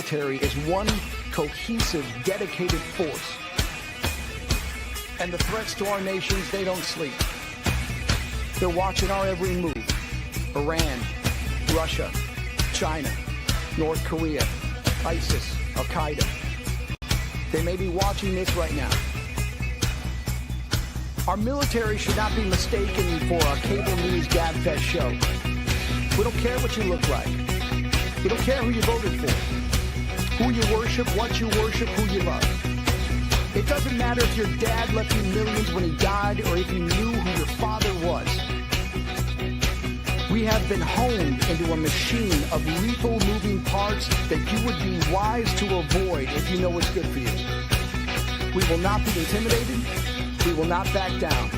military is one cohesive, dedicated force. And the threats to our nations, they don't sleep. They're watching our every move. Iran, Russia, China, North Korea, ISIS, Al-Qaeda. They may be watching this right now. Our military should not be mistaken for a cable news gabfest show. We don't care what you look like. We don't care who you voted for, who you worship, what you worship, who you love. It doesn't matter if your dad left you millions when he died or if you knew who your father was. We have been honed into a machine of lethal moving parts that you would be wise to avoid if you know what's good for you. We will not be intimidated. We will not back down.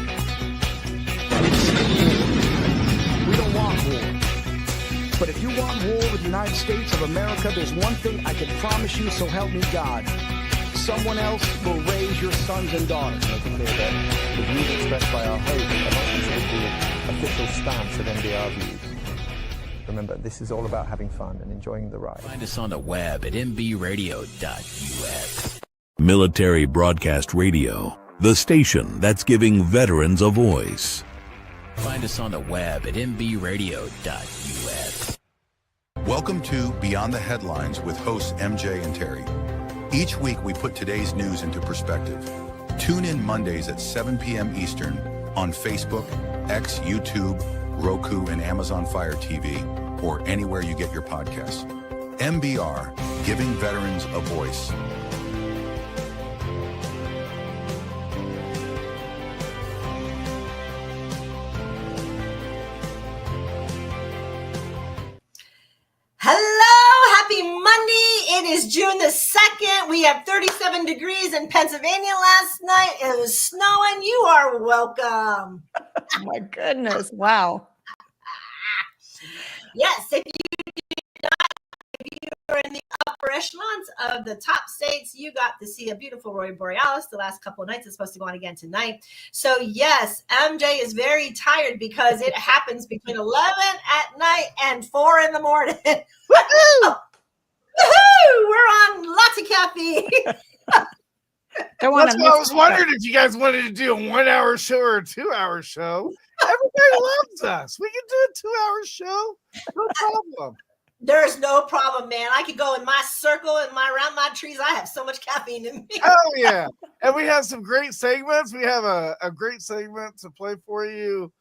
We don't want war. But if you want war with the United States of America, there's one thing I can promise you, so help me God. Someone else will raise your sons and daughters. Make it clear that the views expressed by our host are not considered the official stance of NBR views. Remember, this is all about having fun and enjoying the ride. Find us on the web at mbradio.us. Military Broadcast Radio, the station that's giving veterans a voice. Find us on the web at mbradio.us. Welcome to Beyond the Headlines with hosts MJ and Terri. Each week we put today's news into perspective. Tune in Mondays at 7 p.m. Eastern on Facebook, X, YouTube, Roku, and Amazon Fire TV, or anywhere you get your podcasts. MBR, giving veterans a voice. Hello, happy Monday. It is June the 2nd. We have 37 degrees in Pennsylvania last night. It was snowing. You are welcome. Oh my goodness. Wow. Yes, if you are in the upper echelons of the top states, you got to see a beautiful Aurora Borealis the last couple of nights. It's supposed to go on again tonight. So yes, MJ is very tired because it happens between 11 at night and 4 in the morning. Woohoo! Woohoo! We're on lots of caffeine. Don't want That's to why I was wondering if you guys wanted to do a 1 hour show or a 2 hour show. Everybody loves us. We can do a 2 hour show. No problem. There's no problem, man. I could go in my circle and around my trees. I have so much caffeine in me. Oh, yeah. And we have some great segments. We have a great segment to play for you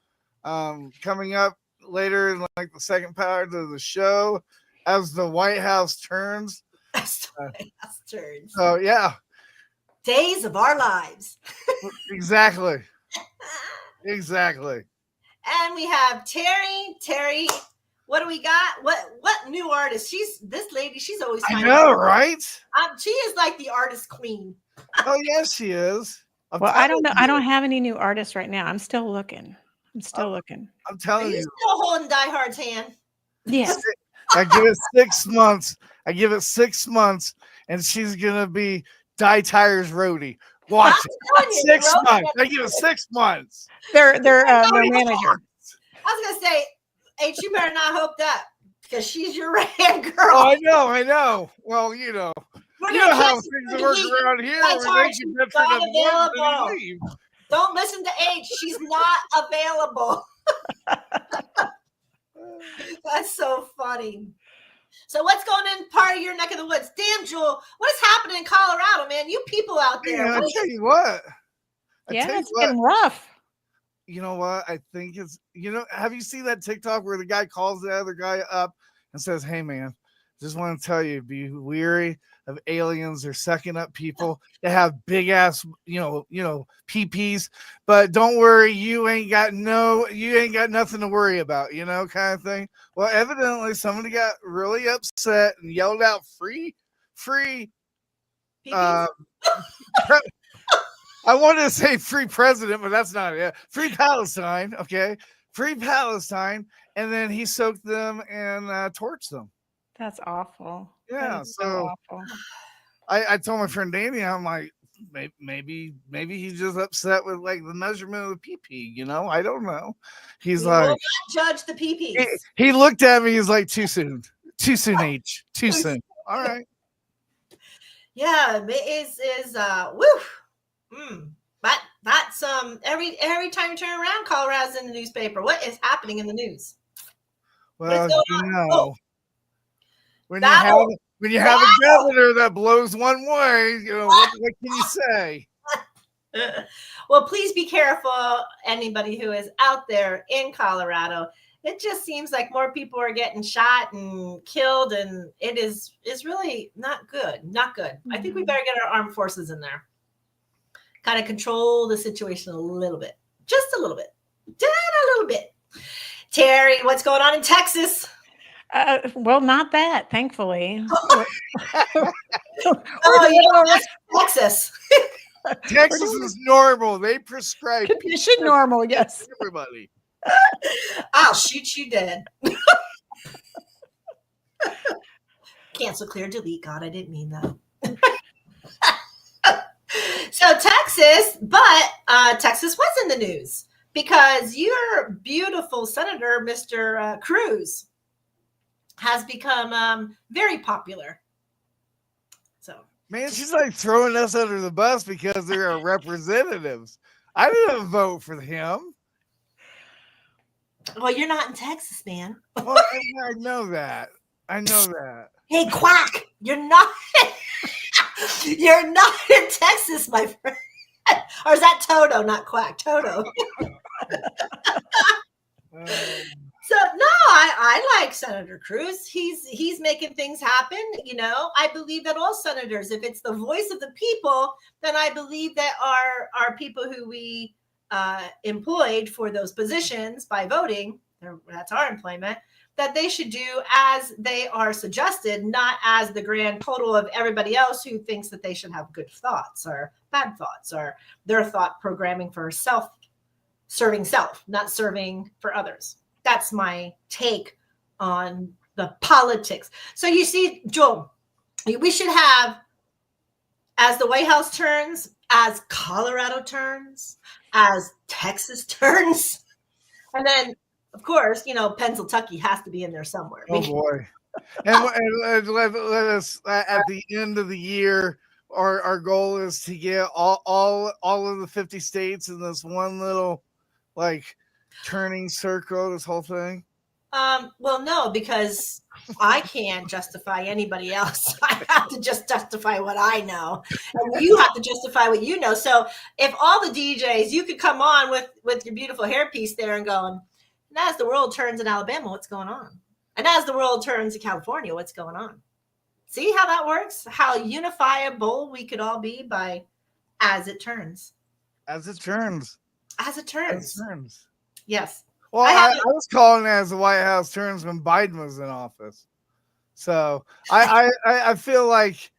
coming up later in like the second part of the show as the White House turns. As the White House turns. So, yeah. Days of our lives. Exactly. Exactly. And we have Terri. Terri, what do we got? What new artist? This lady. She's always. I know, right? She is like the artist queen. Oh yes, she is. Well, I don't know. I don't have any new artists right now. I'm still looking. I'm telling you. Still holding Die Hard's hand. Yes. I give it 6 months. I give it 6 months, and she's gonna be Die Tire's roadie. Watch it. 6 months. I give it 6 months. Their manager. I was gonna say, H, you better not hope that because she's your right-hand girl. Oh, I know. Well, you know how things work around here. Don't listen to H. She's not available. That's so funny. So what's going on in part of your neck of the woods? Damn, Jewel, what is happening in Colorado, man? You people out there. I'll tell you what. It's getting rough. You know what? I think it's, have you seen that TikTok where the guy calls the other guy up and says, hey, man, just want to tell you, be weary of aliens. They're sucking up people that have big ass, PPs, but don't worry. You ain't got nothing to worry about, kind of thing. Well, evidently somebody got really upset and yelled out free. I wanted to say free president, but that's not it. Free Palestine. Okay. Free Palestine. And then he soaked them and torched them. That's awful. Yeah. So awful. I told my friend Danny, I'm like, maybe he's just upset with like the measurement of the PP. I don't know. He's we like, will not judge the PP. He looked at me. He's like, too soon, H, too soon. All right. Yeah, it is woo. But that's every time you turn around, Colorado's in the newspaper. What is happening in the news? Well, going you on? know, Oh, when battle. you have a governor that blows one way, you know what can you say? Well, please be careful, anybody who is out there in Colorado. It just seems like more people are getting shot and killed, and it is really not good. Not good. I think we better get our armed forces in there. Kind of control the situation a little bit. Just a little bit. Just a little bit. Terry, what's going on in Texas? Well, not that, thankfully. Texas. Texas is normal. They prescribe Condition normal, yes. everybody. I'll shoot you dead. Cancel, clear, delete. God, I didn't mean that. So Texas, but Texas was in the news because your beautiful Senator, Mr. Cruz, has become very popular. So, man, she's like throwing us under the bus because they're our representatives. I didn't vote for him. Well, you're not in Texas, man. Well, I know that. I know that. Hey, quack! You're not. You're not in Texas, my friend. Or is that Toto, not quack? Toto. So no, I like Senator Cruz. He's making things happen. You know, I believe that all senators, if it's the voice of the people, then I believe that our people who we employed for those positions by voting, that's our employment, that they should do as they are suggested, not as the grand total of everybody else who thinks that they should have good thoughts or bad thoughts or their thought programming for serving self, not serving for others. That's my take on the politics. So you see, Joel, we should have, as the White House turns, as Colorado turns, as Texas turns, and then, of course, you know, Pennsylvania has to be in there somewhere. Oh boy! And let us at the end of the year, our goal is to get all of the 50 states in this one little like turning circle. This whole thing. Well, no, because I can't justify anybody else. I have to just justify what I know, and you have to justify what you know. So, if all the DJs, you could come on with your beautiful hairpiece there and going, and as the world turns in Alabama, what's going on? And as the world turns in California, what's going on? See how that works? How unifiable we could all be by as it turns. As it turns. As it turns. As it turns. Yes. Well, I was calling it as the White House turns when Biden was in office. So I feel like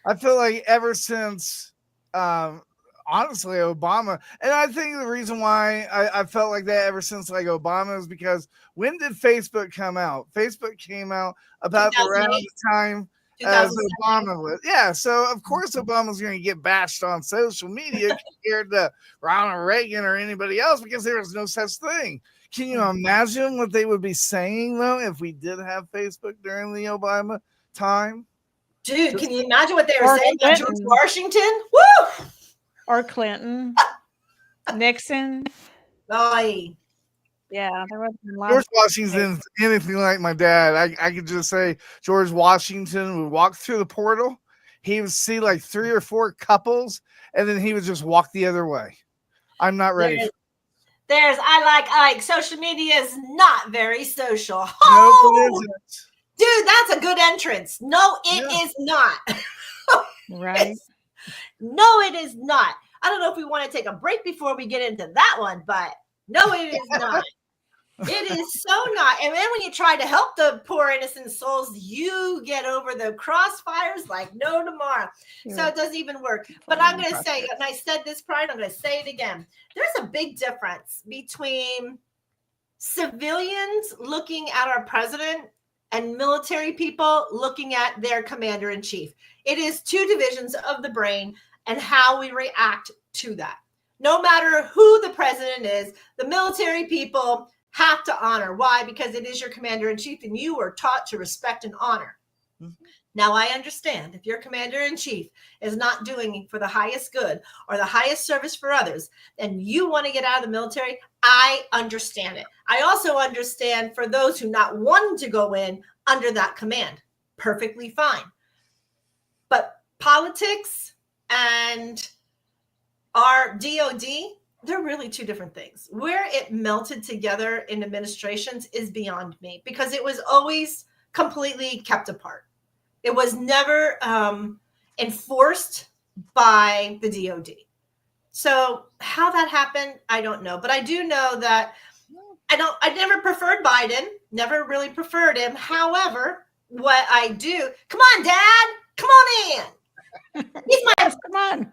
ever since honestly Obama, and I think the reason why I felt like that ever since like Obama is because when did Facebook come out? Facebook came out about around the time as Obama was. Yeah, so of course Obama's going to get bashed on social media compared to Ronald Reagan or anybody else because there was no such thing. Can you imagine what they would be saying, though, if we did have Facebook during the Obama time? Dude, can you imagine what they were saying about George Washington? Woo! Or Clinton, Nixon. Oy. Yeah, there was a lot. George Washington, anything like my dad. I could just say George Washington would walk through the portal. He would see like 3 or 4 couples, and then he would just walk the other way. I'm not ready. I like social media is not very social. Oh, no, it isn't. Dude, that's a good entrance. No, it is not. Right. No, it is not. I don't know if we want to take a break before we get into that one, but no, it is not. It is so not. And then when you try to help the poor innocent souls, you get over the crossfires like no tomorrow. Yeah. So it doesn't even work. But I'm going to say, and I said this prior, and I'm going to say it again. There's a big difference between civilians looking at our president and military people looking at their commander in chief. It is 2 divisions of the brain and how we react to that. No matter who the president is, the military people have to honor. Why? Because it is your commander in chief and you were taught to respect and honor. Mm-hmm. Now, I understand if your commander in chief is not doing for the highest good or the highest service for others, and you want to get out of the military, I understand it. I also understand for those who not want to go in under that command, perfectly fine. But politics and our DOD, they're really two different things. Where it melted together in administrations is beyond me, because it was always completely kept apart. It was never enforced by the DOD. So how that happened, I don't know. But I do know that I never preferred Biden, never really preferred him. However, what I do, come on, Dad, come on in. He's my, Yes, come on.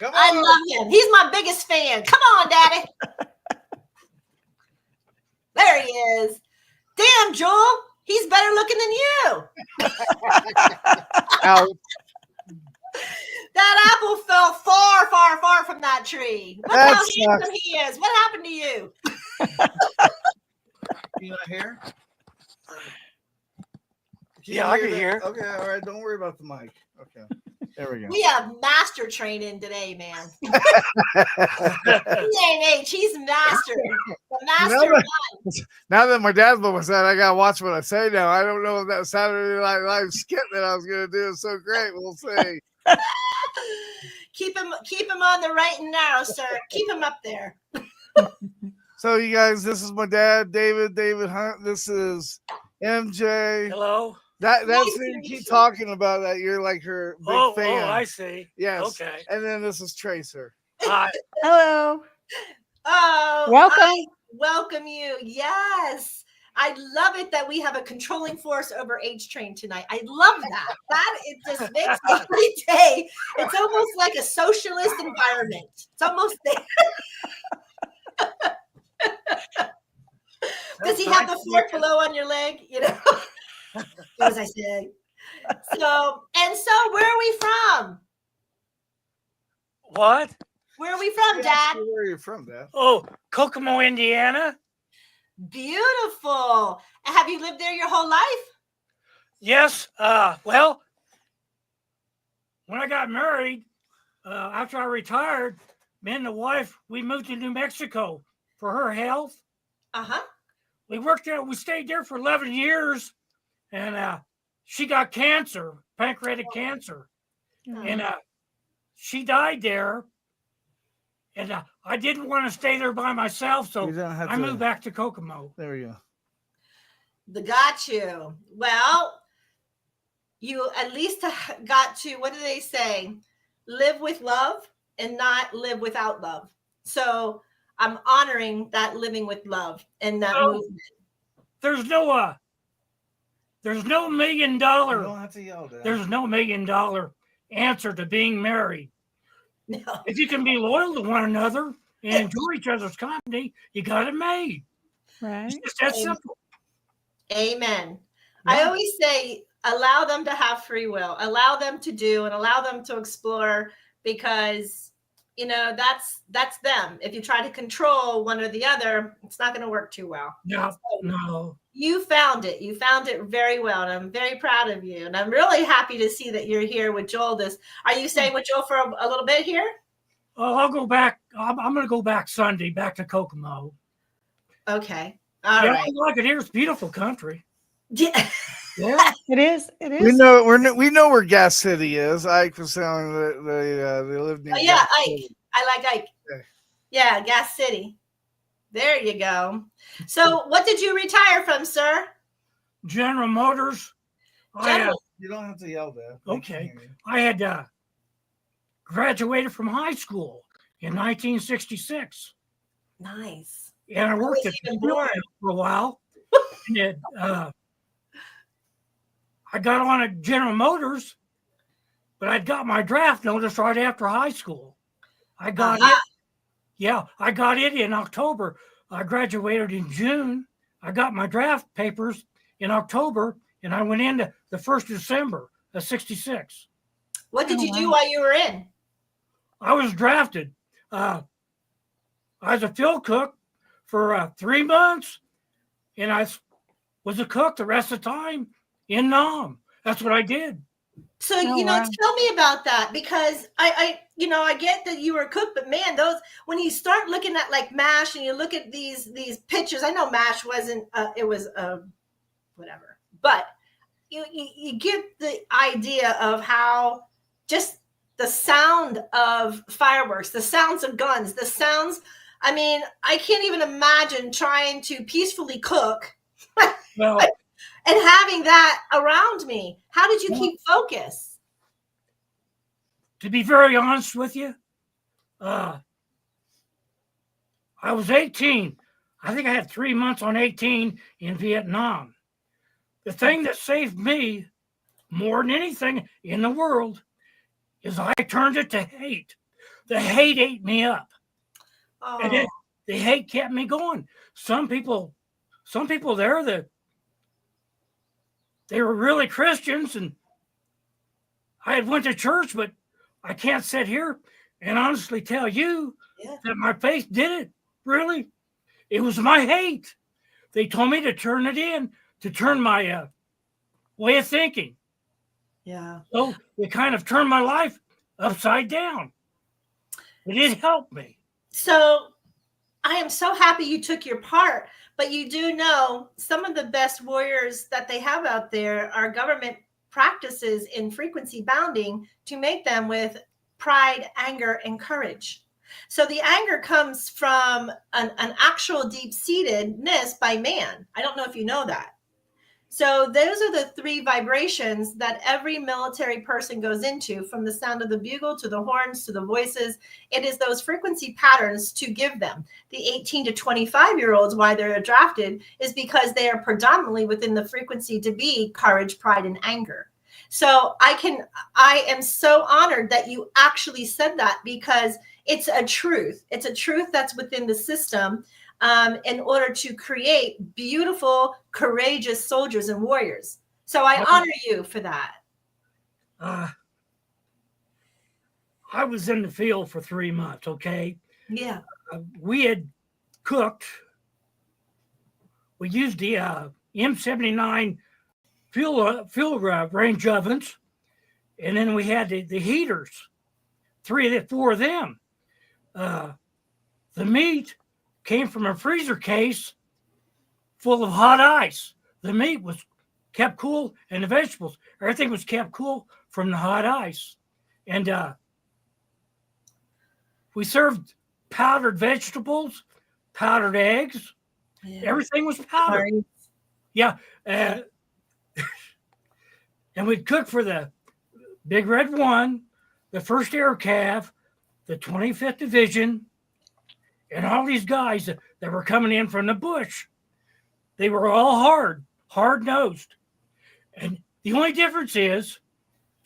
I love him. He's my biggest fan. Come on, Daddy. There he is. Damn, Joel, he's better looking than you. Ouch. That apple fell far, far, far from that tree. Look That how sucks. handsome he is. What happened to you? You not here? Yeah, I can hear. Okay, all right. Don't worry about the mic. Okay, there we go. We have master training today, man. PNH, he's master. The master. Now that my dad's by my side, I gotta watch what I say now. I don't know if that Saturday Night Live skit that I was gonna do is so great. We'll see. Keep him on the right and narrow, sir. Keep him up there. So you guys, this is my dad, David Hunt. This is MJ. Hello. That's Nice who to you meet keep you. talking about. That you're like her big fan. Oh, I see. Yes. Okay. And then this is Tracer. Hi. Hello. Oh, Welcome. I welcome you. Yes. I love it that we have a controlling force over H Train tonight. I love that. That it just makes every day. It's almost like a socialist environment. It's almost there. Does he have the fork below on your leg? You know, as I said. So where are we from? What? Where are we from, Dad? Where are you from, Dad? Oh, Kokomo, Indiana. Beautiful. Have you lived there your whole life? Yes. Well, when I got married, after I retired, me and the wife, we moved to New Mexico for her health. Uh-huh. We worked there. We stayed there for 11 years, and she got cancer, pancreatic cancer, and she died there. And I didn't want to stay there by myself, so I moved back to Kokomo. There we go. Got you. Well, you at least got to, what do they say? Live with love and not live without love. So I'm honoring that living with love and that movement. There's no $1 million. You don't have to yell, Dad. There's no $1 million answer to being married. No. If you can be loyal to one another and enjoy each other's company, you got it made. Right. It's just that simple. Amen. I always say, allow them to have free will, allow them to do and allow them to explore, because, you know, that's them. If you try to control one or the other, it's not going to work too well. No. You found it. You found it very well. And I'm very proud of you. And I'm really happy to see that you're here with Joel. Are you staying with Joel for a little bit here? Oh, I'll go back. I'm going to go back Sunday, back to Kokomo. Okay. All right. I like it here. It's beautiful country. Yeah. Yeah, it is. It is. We know where Gas City is. Ike was telling that they live near. Oh, yeah, Gas Ike. City. I like Ike. Okay. Yeah, Gas City. There you go. So what did you retire from, sir? General Motors. You don't have to yell, Dad. Okay. I had graduated from high school in 1966. Nice. And I worked at was even the born. for a while. And I got on at General Motors, but I got my draft notice right after high school. I got it. Yeah, I got it in October. I graduated in June. I got my draft papers in October, and I went into the 1st of December of 66. What did you do while you were in? I was drafted. I was a field cook for 3 months, and I was a cook the rest of the time in Nam. That's what I did. So, Oh, wow. tell me about that, because I get that you were a cook, but man, when you start looking at like MASH and you look at these pictures, I know MASH wasn't, it was whatever, but you get the idea of how just the sound of fireworks, the sounds of guns, the sounds. I mean, I can't even imagine trying to peacefully cook Well, and having that around me. How did you Well- keep focus? to be very honest with you, I was 18. I think I had 3 months on 18 in Vietnam. The thing that saved me more than anything in the world is I turned it to hate. The hate ate me up. And Oh, the hate kept me going. Some people there that they were really Christians, and I had went to church, but I can't sit here and honestly tell you yeah. that my faith did it. Really, it was my hate. They told me to turn it in, to turn my way of thinking. Yeah. So it kind of turned my life upside down. It did help me. So I am so happy you took your part, but you do know some of the best warriors that they have out there are government practices in frequency bounding to make them with pride, anger, and courage. So the anger comes from an actual deep-seatedness by man. I don't know if you know that. So those are the three vibrations that every military person goes into, from the sound of the bugle to the horns to the voices. It is those frequency patterns to give them. The 18 to 25-year-olds, why they're drafted, is because they are predominantly within the frequency to be courage, pride, and anger. So I am so honored that you actually said that, because it's a truth. It's a truth that's within the system. In order to create beautiful, courageous soldiers and warriors. So I honor you for that. I was in the field for 3 months, okay? Yeah. We had cooked. We used the M79 fuel range ovens, and then we had the heaters, 4 of them. The meat came from a freezer case full of hot ice. The meat was kept cool, and the vegetables, everything was kept cool from the hot ice. And we served powdered vegetables, powdered eggs. Yeah. Everything was powdered. Sorry. Yeah. And we'd cook for the Big Red 1, the 1st Air Cav, the 25th Division, and all these guys that were coming in from the bush. They were all hard-nosed. And the only difference is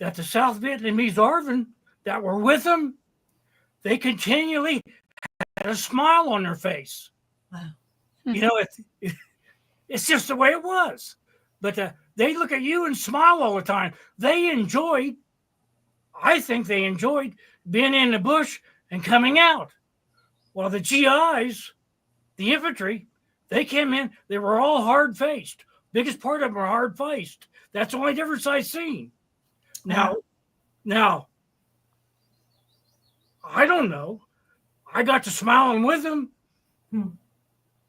that the South Vietnamese ARVN that were with them, they continually had a smile on their face. Wow. You know, it's just the way it was. But they look at you and smile all the time. I think they enjoyed being in the bush and coming out. While the GIs, the infantry, they came in, they were all hard-faced. Biggest part of them were hard-faced. That's the only difference I've seen. Now, I don't know. I got to smiling with them.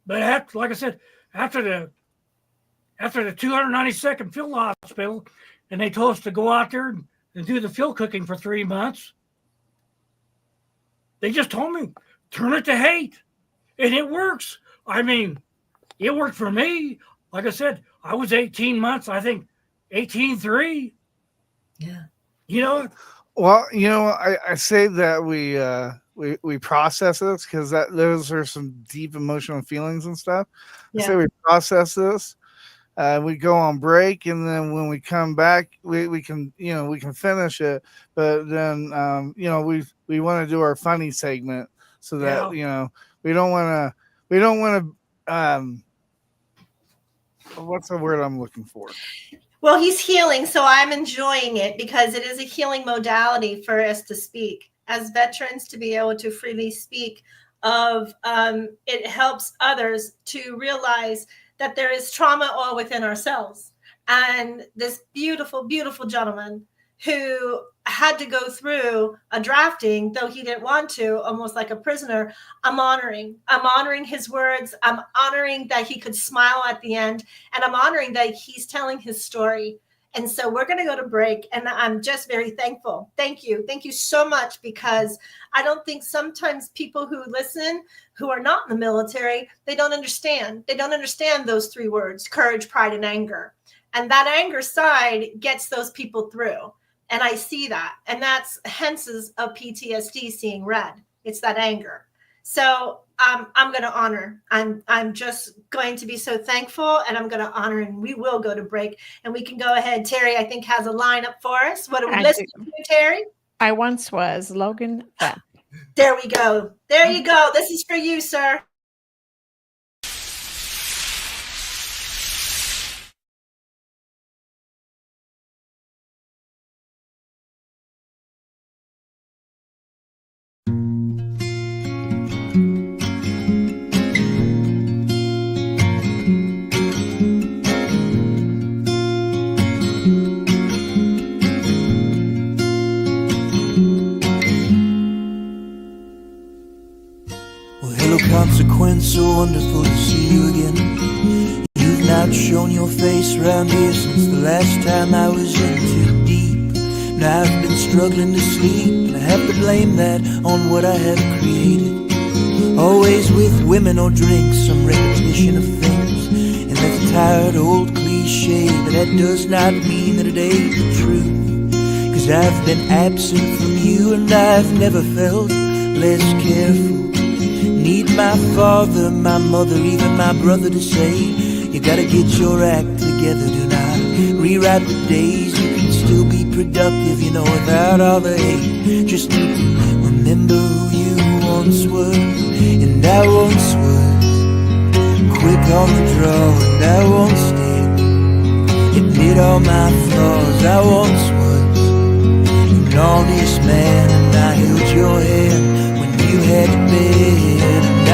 But like I said, after the 292nd Field Hospital, and they told us to go out there and do the field cooking for 3 months, they just told me, turn it to hate. And it works. I mean, it worked for me. Like I said, I was 18 months, I think 18.3. Yeah. You know? Well, I say that we process this because those are some deep emotional feelings and stuff. I say we process this. We go on break, and then when we come back, we can finish it. But then we want to do our funny segment so that we don't want to what's the word I'm looking for? Well, he's healing, so I'm enjoying it, because it is a healing modality for us to speak as veterans, to be able to freely speak of. It helps others to realize that there is trauma all within ourselves. And this beautiful, beautiful gentleman who had to go through a drafting, though he didn't want to, almost like a prisoner. I'm honoring his words. I'm honoring that he could smile at the end, and I'm honoring that he's telling his story. And so we're going to go to break, and I'm just very thankful. Thank you so much, because I don't think sometimes people who listen, who are not in the military, they don't understand those 3 words: courage, pride, and anger. And that anger side gets those people through. And I see that. And that's hence's of PTSD seeing red. It's that anger. So I'm going to honor. I'm just going to be so thankful, and I'm going to honor, and we will go to break, and we can go ahead. Terry, I think, has a lineup for us. What are we listening to, Terry? I once was Logan Fett. There we go. There you go. This is for you, sir. Consequence, so wonderful to see you again. You've not shown your face around here since the last time I was in too deep. Now I've been struggling to sleep, and I have to blame that on what I have created. Always with women or drinks, some repetition of things, and that's a tired old cliche, but that does not mean that it ain't the truth. 'Cause I've been absent from you, and I've never felt less careful. Need my father, my mother, even my brother to say, you gotta get your act together, do not rewrite the days. You can still be productive, you know, without all the hate. Just need to remember who you once were. And I once was quick on the draw, and I once did admit all my flaws. I once was an honest man, and I held your hand when you had to bed. And I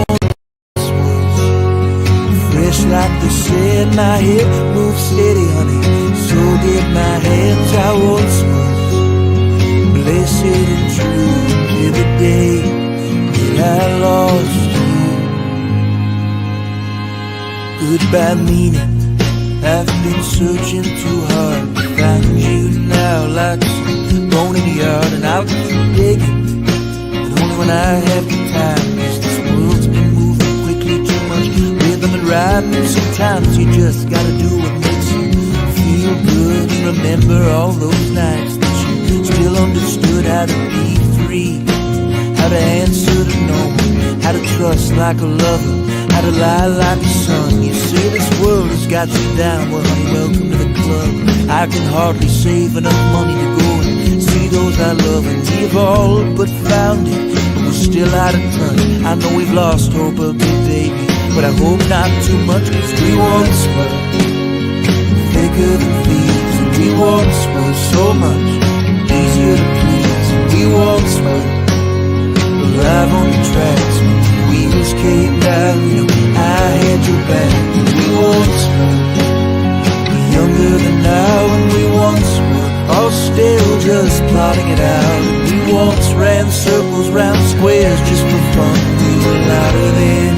once was fresh like the sand. My head moved steady, honey, so did my hands. I once was blessed and true till the day that I lost you. Goodbye meaning, I've been searching too hard to find you now, like some bone in the yard, and I'll keep digging, but only when I have the time. 'Cause this world's been moving quickly, too much rhythm and rhyme, and sometimes you just gotta do what makes you feel good. And remember all those nights that you still understood how to be free, how to answer to no one, how to trust like a lover, how to lie like a son. You say this world has got you down, well honey, welcome to the club. I can hardly save enough money to go and see those I love, and we've all but found it, but we're still out of touch. I know we've lost hope a bit, baby, but I hope not too much. 'Cause we once were thicker than thieves, and we once were so much easier to please. And we once were alive on the tracks when the wheels came down, you know, I had your back. And we once were younger than now, and we once were all still just plotting it out. And we once ran circles round squares just for fun. We were louder then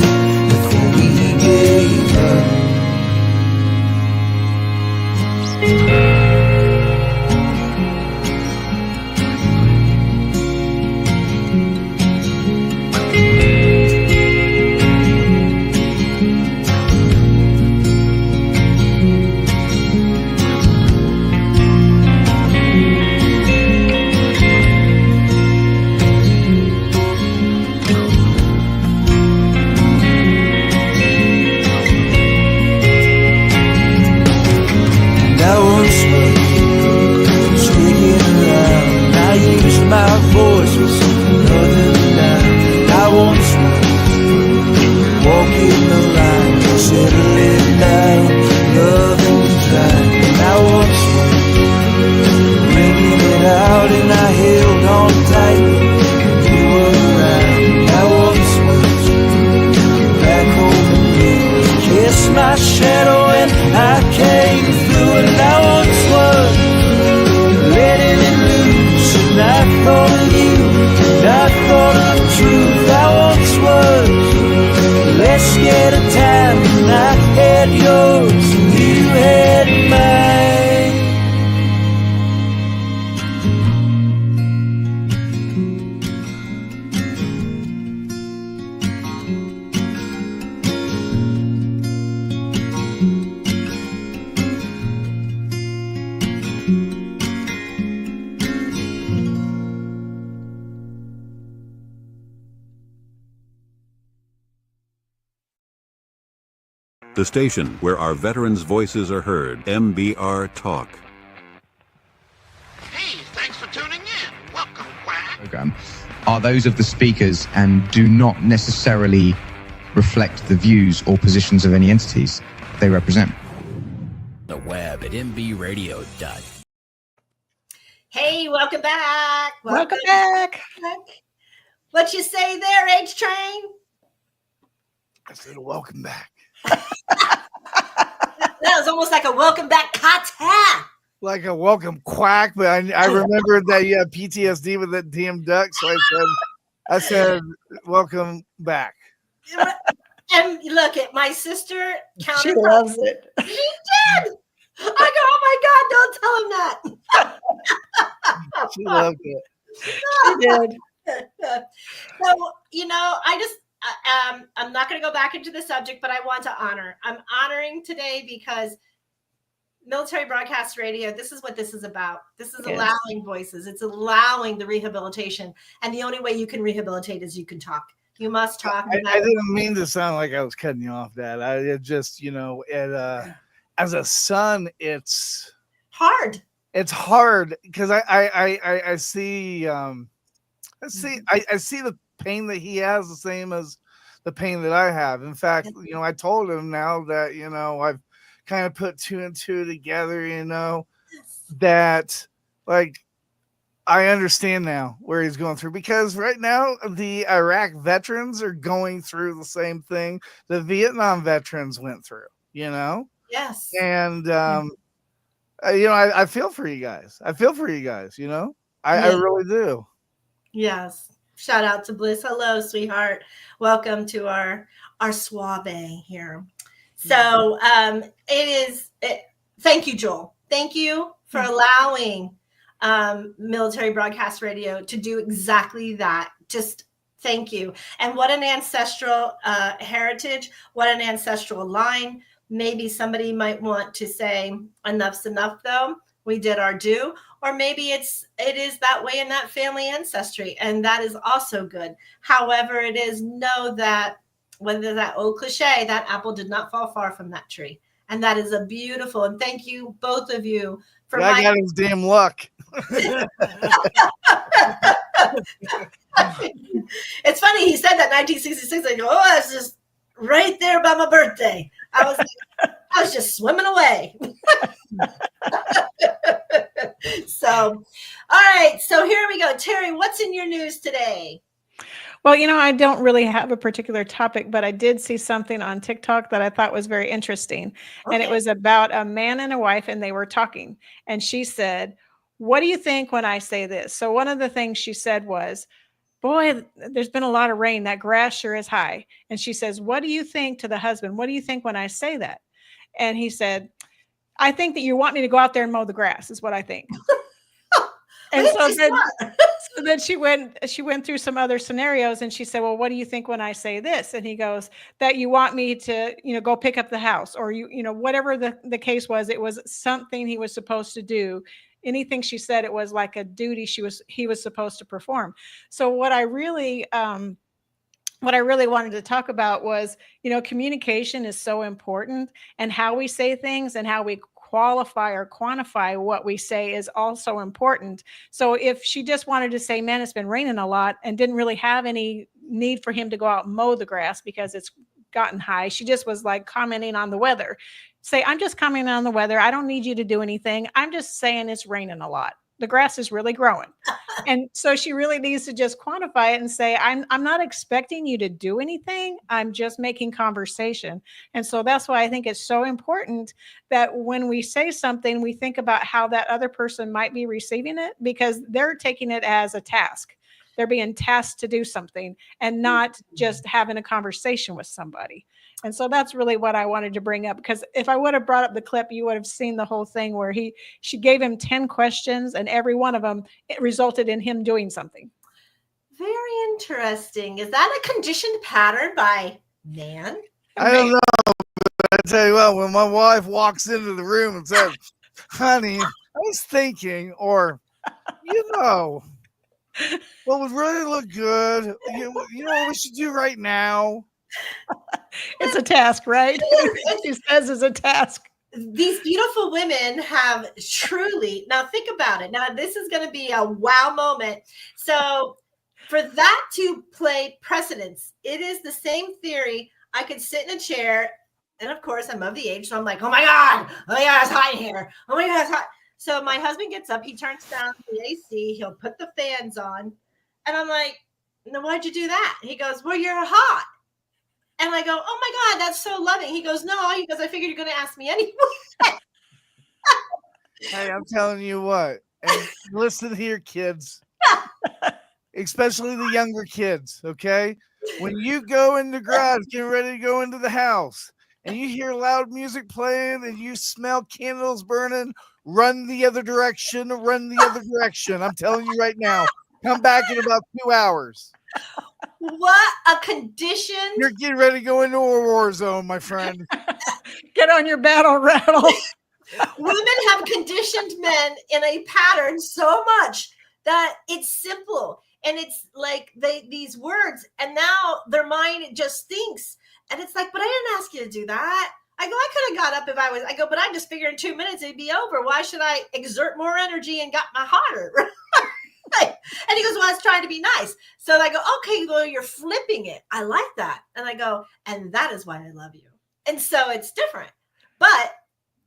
before we gave up. at a time, and I had yours and you had mine. The station where our veterans' voices are heard, MBR Talk. Hey, thanks for tuning in. Welcome, Quack. Program are those of the speakers and do not necessarily reflect the views or positions of any entities they represent. The web at mbradio.com. Hey, welcome back. Welcome back. What you say there, H Train? I said, welcome back. That was almost like a welcome back kata. Like a welcome quack, but I remembered that you had PTSD with that damn duck, so I said welcome back. And look at my sister. She loves it. She did. I go, oh my God, don't tell him that. She loved it. She did. So, I'm not going to go back into the subject, but I want to honor. I'm honoring today because Military Broadcast Radio, this is what this is about. This is allowing voices. It's allowing the rehabilitation. And the only way you can rehabilitate is you can talk. You must talk. I didn't mean to sound like I was cutting you off, Dad. It just, as a son, it's hard. It's hard because I see I see the pain that he has the same as the pain that I have. In fact, I told him now that, I've kind of put two and two together, that like I understand now where he's going through, because right now the Iraq veterans are going through the same thing the Vietnam veterans went through, Yes. And, I feel for you guys. I really do. Yes. Shout out to Bliss. Hello, sweetheart. Welcome to our suave here. So thank you, Joel. Thank you for allowing Military Broadcast Radio to do exactly that. Just thank you. And what an ancestral heritage, what an ancestral line. Maybe somebody might want to say enough's enough, though. We did our due. Or maybe it is that way in that family ancestry, and that is also good. However it is, know that whether that old cliche, that apple did not fall far from that tree. And that is a beautiful, and thank you, both of you, for I got his damn luck. It's funny, he said that 1966. I go, oh, that's just right there by my birthday. I was just swimming away. So, all right. So here we go. Terri, what's in your news today? Well, I don't really have a particular topic, but I did see something on TikTok that I thought was very interesting. Okay. And it was about a man and a wife, and they were talking. And she said, what do you think when I say this? So one of the things she said was, boy, there's been a lot of rain. That grass sure is high. And she says, what do you think to the husband? What do you think when I say that? And he said, I think that you want me to go out there and mow the grass is what I think. And so then she went through some other scenarios, and she said, well, what do you think when I say this? And he goes, that you want me to, go pick up the house, or whatever the case was, it was something he was supposed to do. Anything she said, it was like a duty he was supposed to perform. So what I really wanted to talk about was, communication is so important, and how we say things and how we qualify or quantify what we say is also important. So if she just wanted to say, man, it's been raining a lot, and didn't really have any need for him to go out and mow the grass because it's gotten high, she just was like commenting on the weather. Say, I'm just commenting on the weather. I don't need you to do anything. I'm just saying it's raining a lot. The grass is really growing. And so she really needs to just quantify it and say, I'm not expecting you to do anything. I'm just making conversation. And so that's why I think it's so important that when we say something, we think about how that other person might be receiving it, because they're taking it as a task. They're being tasked to do something and not just having a conversation with somebody. And so that's really what I wanted to bring up, because if I would have brought up the clip, you would have seen the whole thing where she gave him 10 questions, and every one of them, it resulted in him doing something. Very interesting. Is that a conditioned pattern by man? I don't know, but I tell you what, when my wife walks into the room and says, honey, I was thinking, or, what would really look good, you know what we should do right now? It's a task, right? She says it's a task. These beautiful women have truly, now think about it. Now, this is going to be a wow moment. So, for that to play precedence, it is the same theory. I could sit in a chair, and of course, I'm of the age, so I'm like, oh my God, it's hot in here. Oh my God, it's hot. So my husband gets up, he turns down the AC, he'll put the fans on, and I'm like, no, why'd you do that? He goes, well, you're hot. And I go, oh my God, that's so loving. He goes, no, he goes, I figured you're going to ask me anyway. Hey, I'm telling you what, and listen here, kids, especially the younger kids, okay? When you go in the garage, getting ready to go into the house, and you hear loud music playing and you smell candles burning, run the other direction, I'm telling you right now, come back in about 2 hours. What a condition. You're getting ready to go into a war zone, my friend. Get on your battle rattle. Women have conditioned men in a pattern so much that it's simple. And it's like these words, and now their mind just thinks. And it's like, but I didn't ask you to do that. I go, I could have got up if I go, but I just figured in 2 minutes it'd be over. Why should I exert more energy and got my hotter? And he goes, well, I was trying to be nice. So I go, okay, well, you're flipping it. I like that. And I go, and that is why I love you. And so it's different. But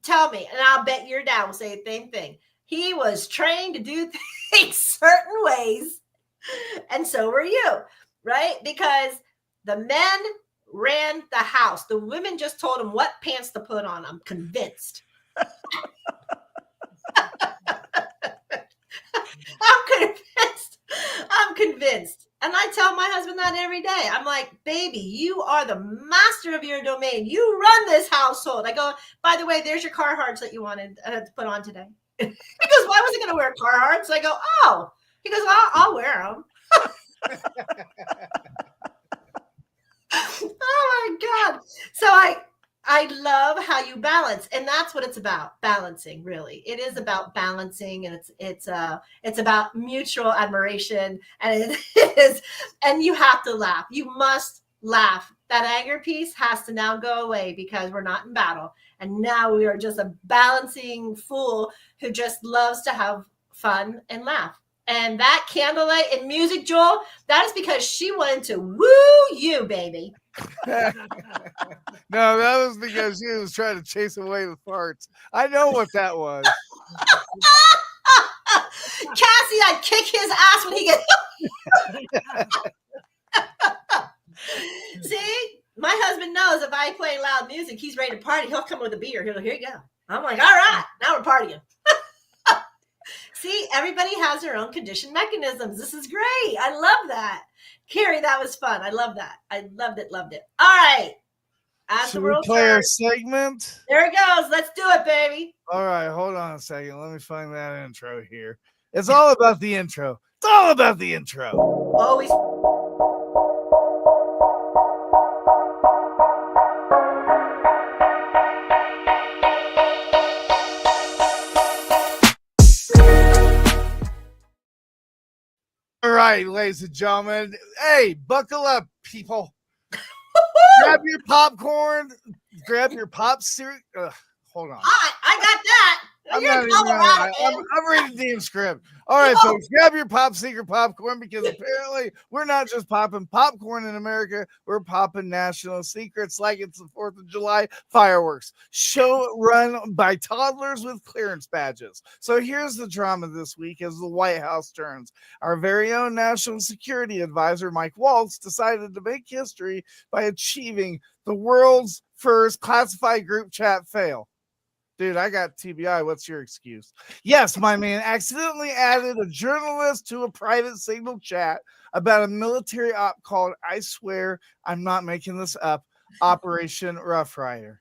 tell me, and I'll bet your dad will say the same thing. He was trained to do things certain ways. And so were you, right? Because the men ran the house. The women just told him what pants to put on. I'm convinced. I'm convinced. And I tell my husband that every day. I'm like, baby, you are the master of your domain. You run this household. I go, by the way, there's your Carhartts that you wanted to put on today. He goes, why was I going to wear Carhartts? I go, oh. He goes, I'll wear them. Oh my God. So I love how you balance, and that's what it's about, balancing. Really, it is about balancing, and it's about mutual admiration, and it is, and you have to laugh. You must laugh. That anger piece has to now go away because we're not in battle, and now we are just a balancing fool who just loves to have fun and laugh. And that candlelight and music, Joel, that is because she wanted to woo you, baby. No, that was because she was trying to chase away the farts. I know what that was. Cassie, I'd kick his ass when he gets. See, my husband knows if I play loud music, he's ready to party. He'll come with a beer. He'll go, here you go. I'm like, all right, now we're partying. See, everybody has their own conditioned mechanisms. This is great. I love that. Carrie, that was fun. I love that. I loved it. All right. Should we play our segment? There it goes. Let's do it, baby. All right. Hold on a second. Let me find that intro here. It's all about the intro. It's all about the intro. Always. All right, ladies and gentlemen. Hey, buckle up, people. Grab your popcorn. Grab your pop cereal. Hold on. I got that. I'm reading the script. All right, folks, grab your pop secret popcorn, because apparently we're not just popping popcorn in America. We're popping national secrets like it's the 4th of July fireworks. Show run by toddlers with clearance badges. So here's the drama this week as the White House turns. Our very own national security advisor, Mike Waltz, decided to make history by achieving the world's first classified group chat fail. Dude, I got TBI. What's your excuse? Yes, my man accidentally added a journalist to a private signal chat about a military op called, I swear, I'm not making this up, Operation Rough Rider.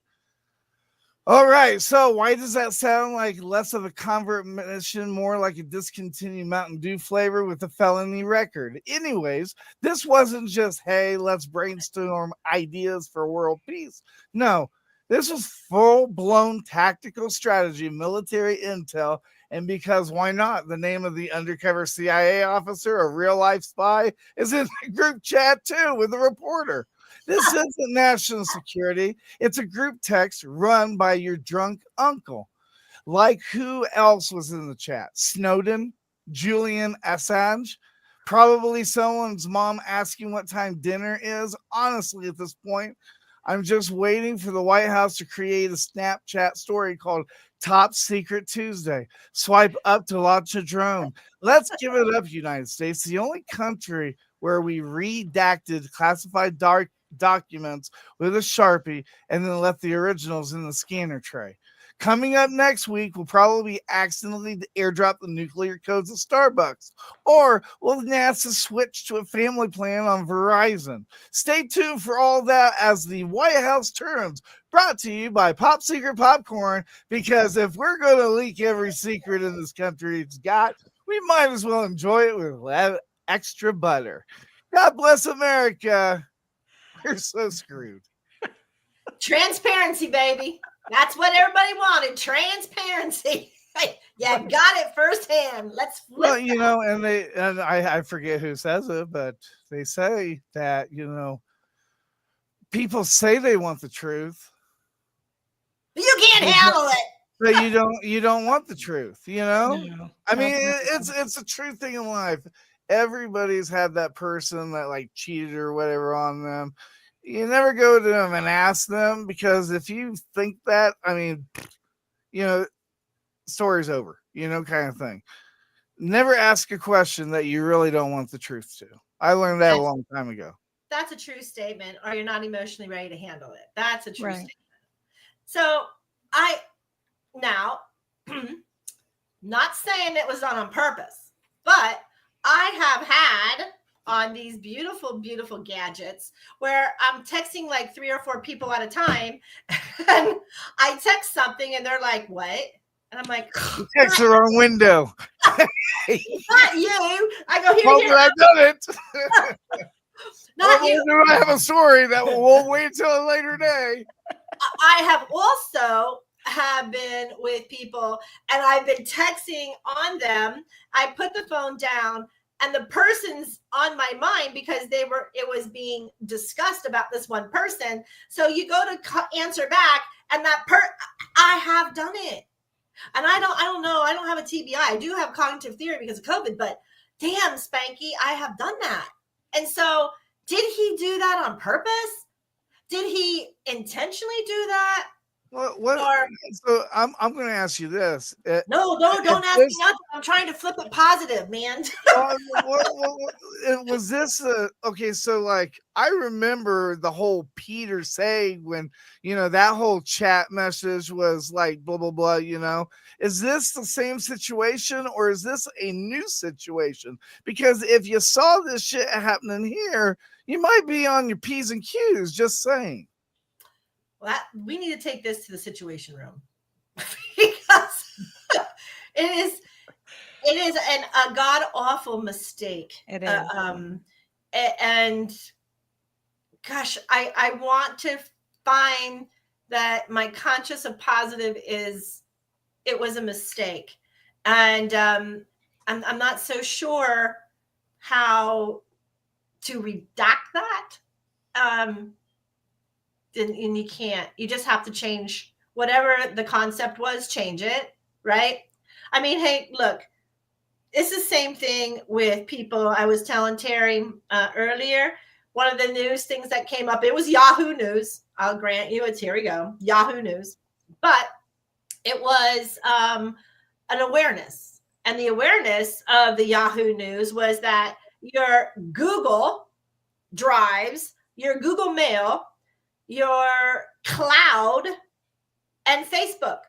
All right, so why does that sound like less of a convert mission, more like a discontinued Mountain Dew flavor with a felony record? Anyways, this wasn't just, hey, let's brainstorm ideas for world peace. No, this was full-blown tactical strategy, military intel, and because why not? The name of the undercover CIA officer, a real-life spy, is in the group chat too with the reporter. This isn't national security. It's a group text run by your drunk uncle. Like who else was in the chat? Snowden, Julian Assange, probably someone's mom asking what time dinner is. Honestly, at this point, I'm just waiting for the White House to create a Snapchat story called Top Secret Tuesday. Swipe up to launch a drone. Let's give it up, United States, the only country where we redacted classified documents with a Sharpie and then left the originals in the scanner tray. Coming up next week, we'll probably accidentally airdrop the nuclear codes of Starbucks, or will NASA switch to a family plan on Verizon? Stay tuned for all that as the White House turns, brought to you by Pop Secret Popcorn, because if we're going to leak every secret in this country it's got, we might as well enjoy it with extra butter. God bless America. We're so screwed. Transparency, baby. That's what everybody wanted. Transparency. Yeah, got it firsthand. Let's flip. Well, you know, and I forget who says it, but they say that, you know, people say they want the truth. You can't handle it. But you don't want the truth, you know? No, I mean, it's a true thing in life. Everybody's had that person that like cheated or whatever on them. You never go to them and ask them, because if you think that, I mean, you know, story's over, you know, kind of thing. Never ask a question that you really don't want the truth to. I learned that a long time ago. That's a true statement, or you're not emotionally ready to handle it. That's a true Right. statement. So now, not saying it was done on purpose, but I have had on these beautiful, beautiful gadgets where I'm texting like 3 or 4 people at a time, and I text something and they're like, what? And I'm like, you text the wrong window. Not you. I go, here, well, here. I've done it. Not well, you. I have a story that we'll wait till a later day. I have also been with people and I've been texting on them. I put the phone down and the person's on my mind because it was being discussed about this one person. So you go to answer back and I have done it. And I don't know. I don't have a TBI. I do have cognitive theory because of COVID, but damn, Spanky, I have done that. And so did he do that on purpose? Did he intentionally do that? So I'm going to ask you this. No, don't ask me nothing. I'm trying to flip it positive, man. Was this okay? So like, I remember the whole Peter saying when, you know, that whole chat message was like, blah, blah, blah, you know, is this the same situation or is this a new situation? Because if you saw this shit happening here, you might be on your P's and Q's, just saying. We need to take this to the situation room because it is a god awful mistake. It is. And gosh, I want to find that my conscious of positive is it was a mistake, and I'm not so sure how to redact that. And you can't. You just have to change whatever the concept was, change it, right? I mean, hey, look, it's the same thing with people. I was telling Terry earlier, one of the news things that came up, it was Yahoo News. I'll grant you it's, here we go, Yahoo News. But it was an awareness. And the awareness of the Yahoo News was that your Google Drives, your Google Mail, your cloud, and Facebook,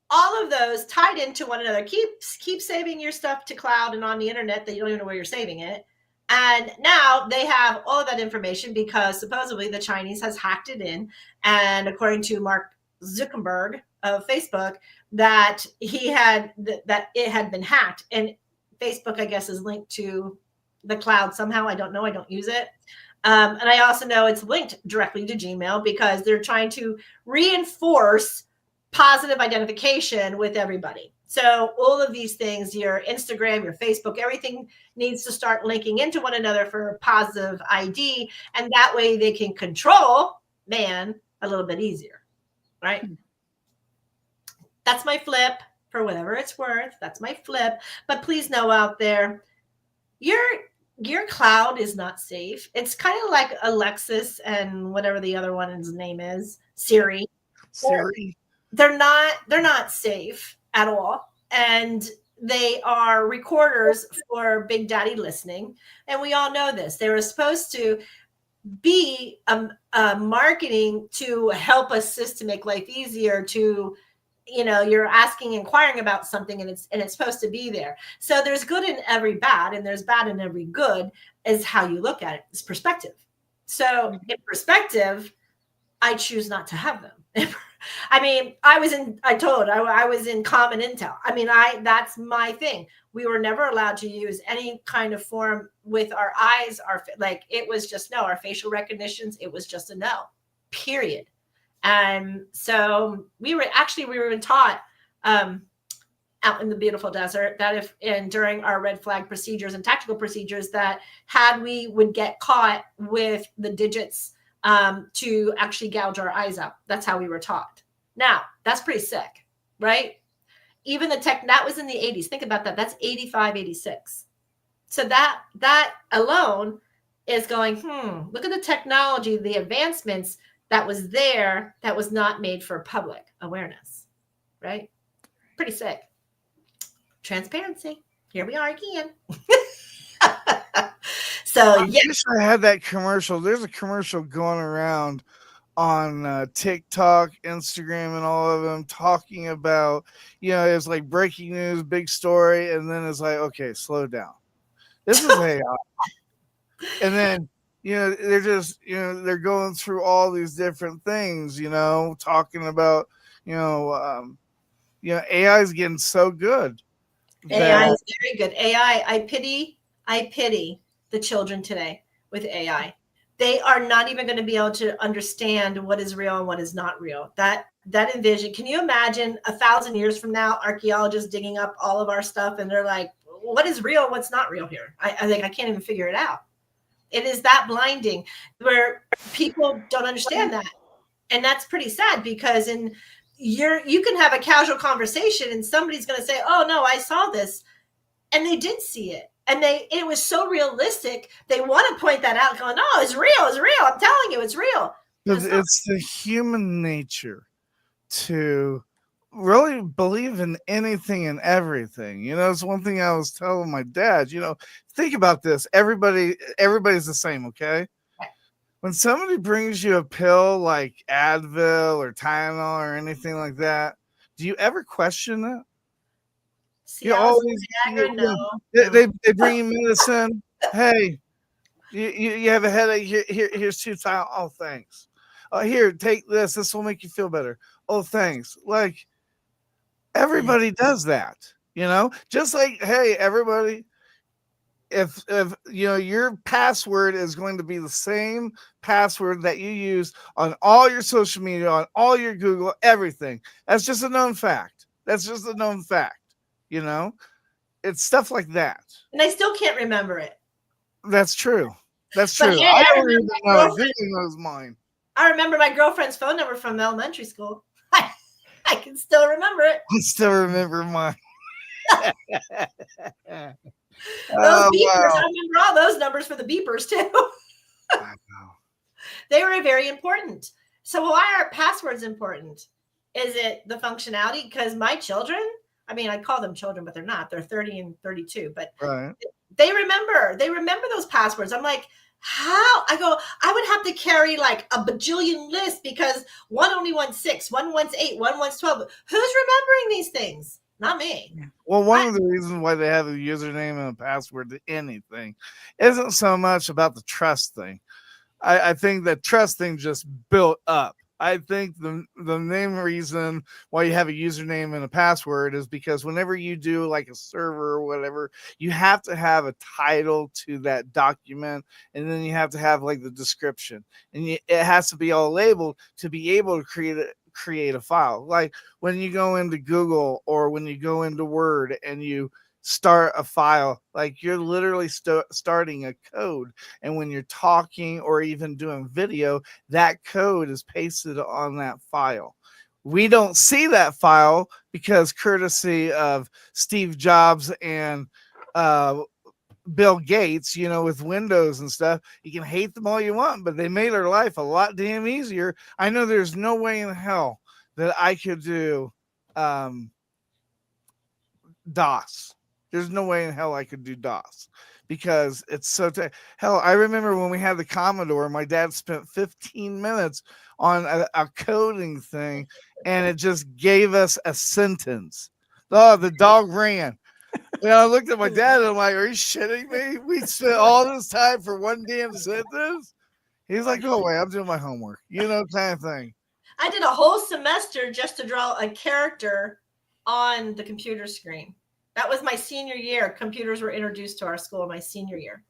all of those tied into one another. Keep saving your stuff to cloud and on the internet that you don't even know where you're saving it. And now they have all of that information because supposedly the Chinese has hacked it in. And according to Mark Zuckerberg of Facebook, that that it had been hacked. And Facebook, I guess, is linked to the cloud somehow. I don't know. I don't use it. And I also know it's linked directly to Gmail because they're trying to reinforce positive identification with everybody. So all of these things, your Instagram, your Facebook, everything needs to start linking into one another for positive ID. And that way they can control man a little bit easier, right? That's my flip for whatever it's worth. That's my flip. But please know out there, your cloud is not safe. It's kind of like Alexis and whatever the other one's name is, Siri. Siri. They're not safe at all. And they are recorders for Big Daddy listening. And we all know this. They were supposed to be marketing to help assist to make life easier, to you're inquiring about something, and it's supposed to be there. So there's good in every bad, and there's bad in every good, is how you look at it. It's perspective. So in perspective, I choose not to have them. I mean, I was in common intel. I mean, that's my thing. We were never allowed to use any kind of form with our eyes, it was just no, our facial recognitions, it was just a no, period. And so we were taught out in the beautiful desert that during our red flag procedures and tactical procedures, that we would get caught with the digits to actually gouge our eyes out. That's how we were taught. Now, that's pretty sick, right? Even that was in the 80s. Think about that. That's 85, 86. So that alone is going, look at the technology, the advancements that was there that was not made for public awareness, right? Pretty sick. Transparency. Here we are again. So, I wish I had that commercial. There's a commercial going around on TikTok, Instagram, and all of them talking about, it's like breaking news, big story, and then it's like, okay, slow down. This is AI. And then, they're just, they're going through all these different things, talking about, AI is getting so good. AI is very good. AI, I pity the children today with AI. They are not even going to be able to understand what is real and what is not real. That envision. Can you imagine 1,000 years from now, archaeologists digging up all of our stuff and they're like, what is real? What's not real here? I think I can't even figure it out. It is that blinding where people don't understand that. And that's pretty sad because you can have a casual conversation and somebody's going to say, oh no, I saw this. And they did see it. And it was so realistic. They want to point that out going, oh, it's real. It's real. I'm telling you, it's real. It's the human nature to really believe in anything and everything. It's one thing I was telling my dad, think about this. Everybody's the same. Okay. When somebody brings you a pill like Advil or Tylenol or anything like that, do you ever question it? See, always, they bring you medicine. Hey, you have a headache. Here's 2 Tylenol. Oh, thanks. Here, take this. This will make you feel better. Oh, thanks. Like everybody does that, just like, hey, everybody, if your password is going to be the same password that you use on all your social media, on all your Google, everything, that's just a known fact. It's stuff like that. And I still can't remember it. That's true. Hey, I don't even know. Who knows mine? I remember my girlfriend's phone number from elementary school. I can still remember it. I still remember mine. Those beepers. Wow. I remember all those numbers for the beepers too. I know. They were very important. So why are passwords important? Is it the functionality? Because my children, I mean, I call them children, but they're not. They're 30 and 32. But they remember those passwords. I'm like, how? I go, I would have to carry like a bajillion lists because one only wants 6, one wants 8, one wants 12. Who's remembering these things? Not me. Well, one of the reasons why they have a username and a password to anything isn't so much about the trust thing. I think that trust thing just built up. I think the main reason why you have a username and a password is because whenever you do like a server or whatever, you have to have a title to that document, and then you have to have like the description, and it has to be all labeled to be able to create a file. Like when you go into Google or when you go into Word and you start a file, like you're literally starting a code, and when you're talking or even doing video, that code is pasted on that file. We don't see that file because courtesy of Steve Jobs and Bill Gates, with Windows and stuff, you can hate them all you want, but they made our life a lot damn easier. I know there's no way in hell that I could do DOS. There's no way in hell I could do DOS because it's so hell. I remember when we had the Commodore, my dad spent 15 minutes on a coding thing, and it just gave us a sentence. Oh, the dog ran. And I looked at my dad and I'm like, are you shitting me? We spent all this time for one damn sentence? He's like, go away, I'm doing my homework, kind of thing. I did a whole semester just to draw a character on the computer screen. That was my senior year. Computers were introduced to our school my senior year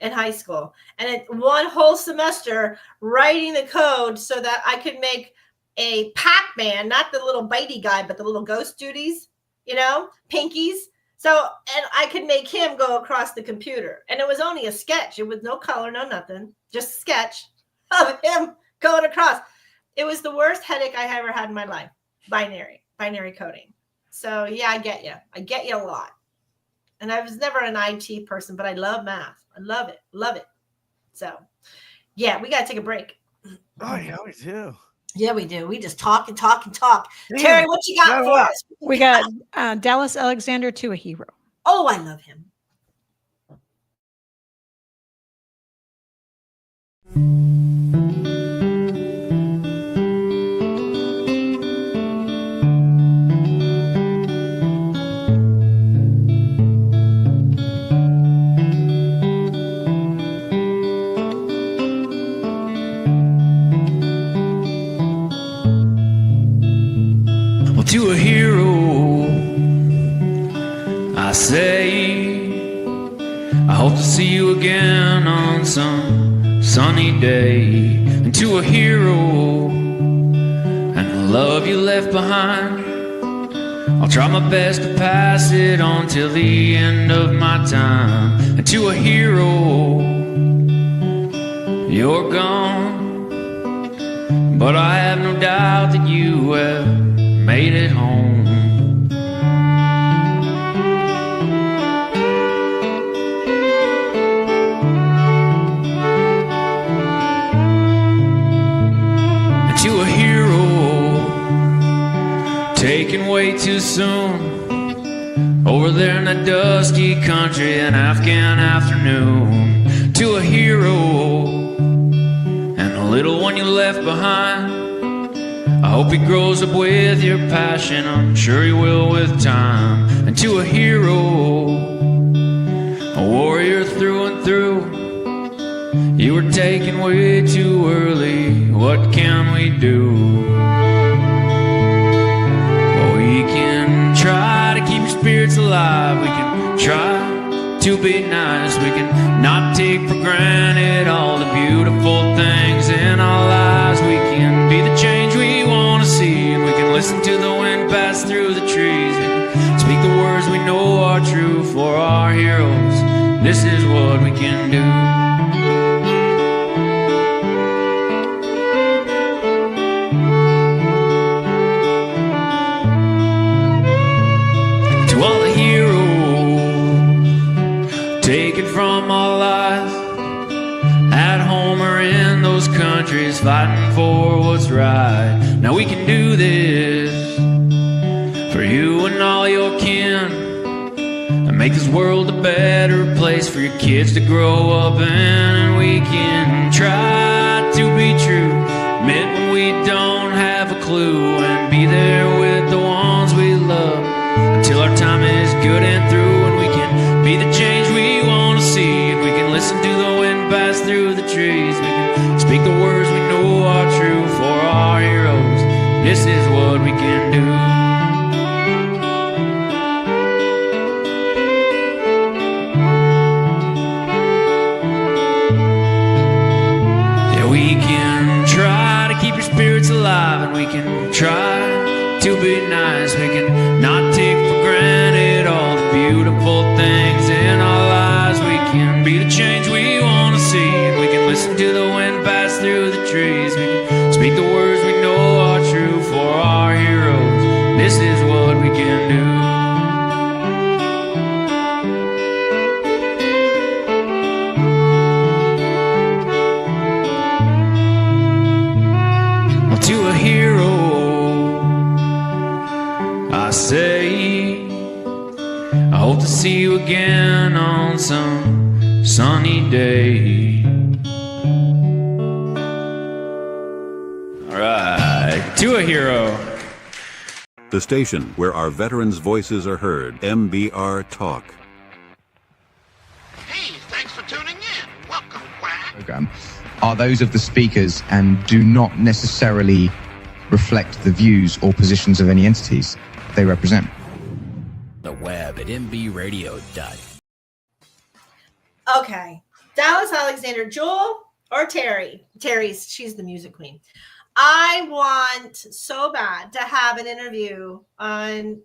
in high school. And one whole semester writing the code so that I could make a Pac-Man, not the little bitey guy, but the little ghost duties, pinkies. So, and I could make him go across the computer. And it was only a sketch. It was no color, no nothing. Just a sketch of him going across. It was the worst headache I ever had in my life. Binary coding. So yeah, I get you. I get you a lot. And I was never an IT person, but I love math. I love it. Love it. So yeah, we got to take a break. Oh yeah, we do. Yeah, we do. We just talk and talk and talk. Damn. Terry, what you got for us? We got Dallas Alexander to a hero. Oh, I love him. To a hero, I say, I hope to see you again on some sunny day. And to a hero, and the love you left behind, I'll try my best to pass it on till the end of my time. And to a hero, you're gone, but I have no doubt that you have made it home. And to a hero, taken way too soon, over there in that dusty country, an Afghan afternoon. To a hero, and the little one you left behind, I hope he grows up with your passion, I'm sure he will with time. And to a hero, a warrior through and through, you were taken way too early, what can we do? Well, we can try to keep your spirits alive, we can try to be nice, we can not take for granted all the beautiful things in our lives. We can be the change we want to see, and we can listen to the wind pass through the trees, and speak the words we know are true for our heroes. This is what we can do. To all the heroes taken from our lives, at home or in those countries, fighting for what's right. Now we can do this for you and all your kin, and make this world a better place for your kids to grow up in. And we can try to be true, admit when we don't have a clue, and be there with the ones we love. Speak the words we know are true for our heroes. This is what we can do. Yeah, we can try to keep your spirits alive, and we can try to be nice. We can not take for granted all the beautiful things in our lives. We can be the change we want to see, and we can listen to the wind pass through the trees. We can speak the words we know are true for our heroes. This is what we can do. Well, to a hero, I say, I hope to see you again on some sunny day. All right, to a hero. The station where our veterans' voices are heard. MBR Talk. Hey, thanks for tuning in. Welcome, Quack. Program are those of the speakers and do not necessarily reflect the views or positions of any entities they represent. The web at mbradio.com. Okay. Dallas Alexander, Joel or Terri? She's the music queen. I want so bad to have an interview on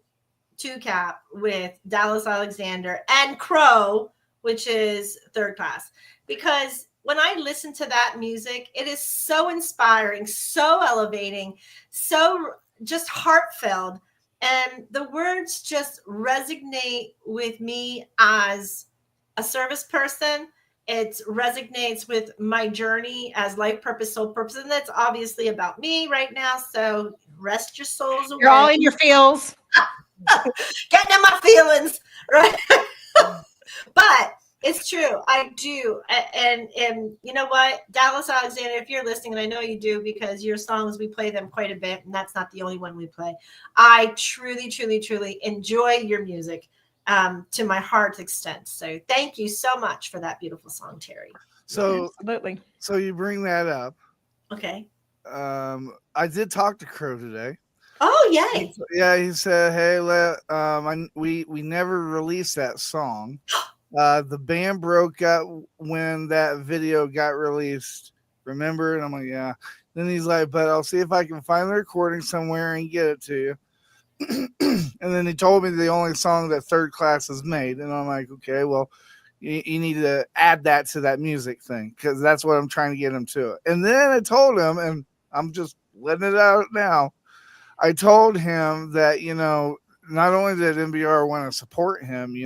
2Cap with Dallas Alexander and Crow, which is Third Class, because when I listen to that music, it is so inspiring, so elevating, so just heartfelt. And the words just resonate with me as a service person. It resonates with my journey as life purpose, soul purpose. And that's obviously about me right now. So rest your souls away. You're all in your feels. Getting in my feelings, right? But it's true. I do. And you know what? Dallas Alexander, if you're listening, and I know you do because your songs, we play them quite a bit, and that's not the only one we play. I truly, truly, truly enjoy your music to my heart's extent. So thank you so much for that beautiful song, Terri. So absolutely. So you bring that up. Okay. I did talk to Crow today. Oh, yay. Yeah, he said, "Hey, we never released that song. The band broke up when that video got released. Remember?" And I'm like, "Yeah." Then he's like, "But I'll see if I can find the recording somewhere and get it to you." And then he told me the only song that Third Class has made, and I'm like, "Okay, well, you need to add that to that music thing because that's what I'm trying to get him to." And then I told him, and I'm just letting it out now. I told him that, not only did MBR want to support him, he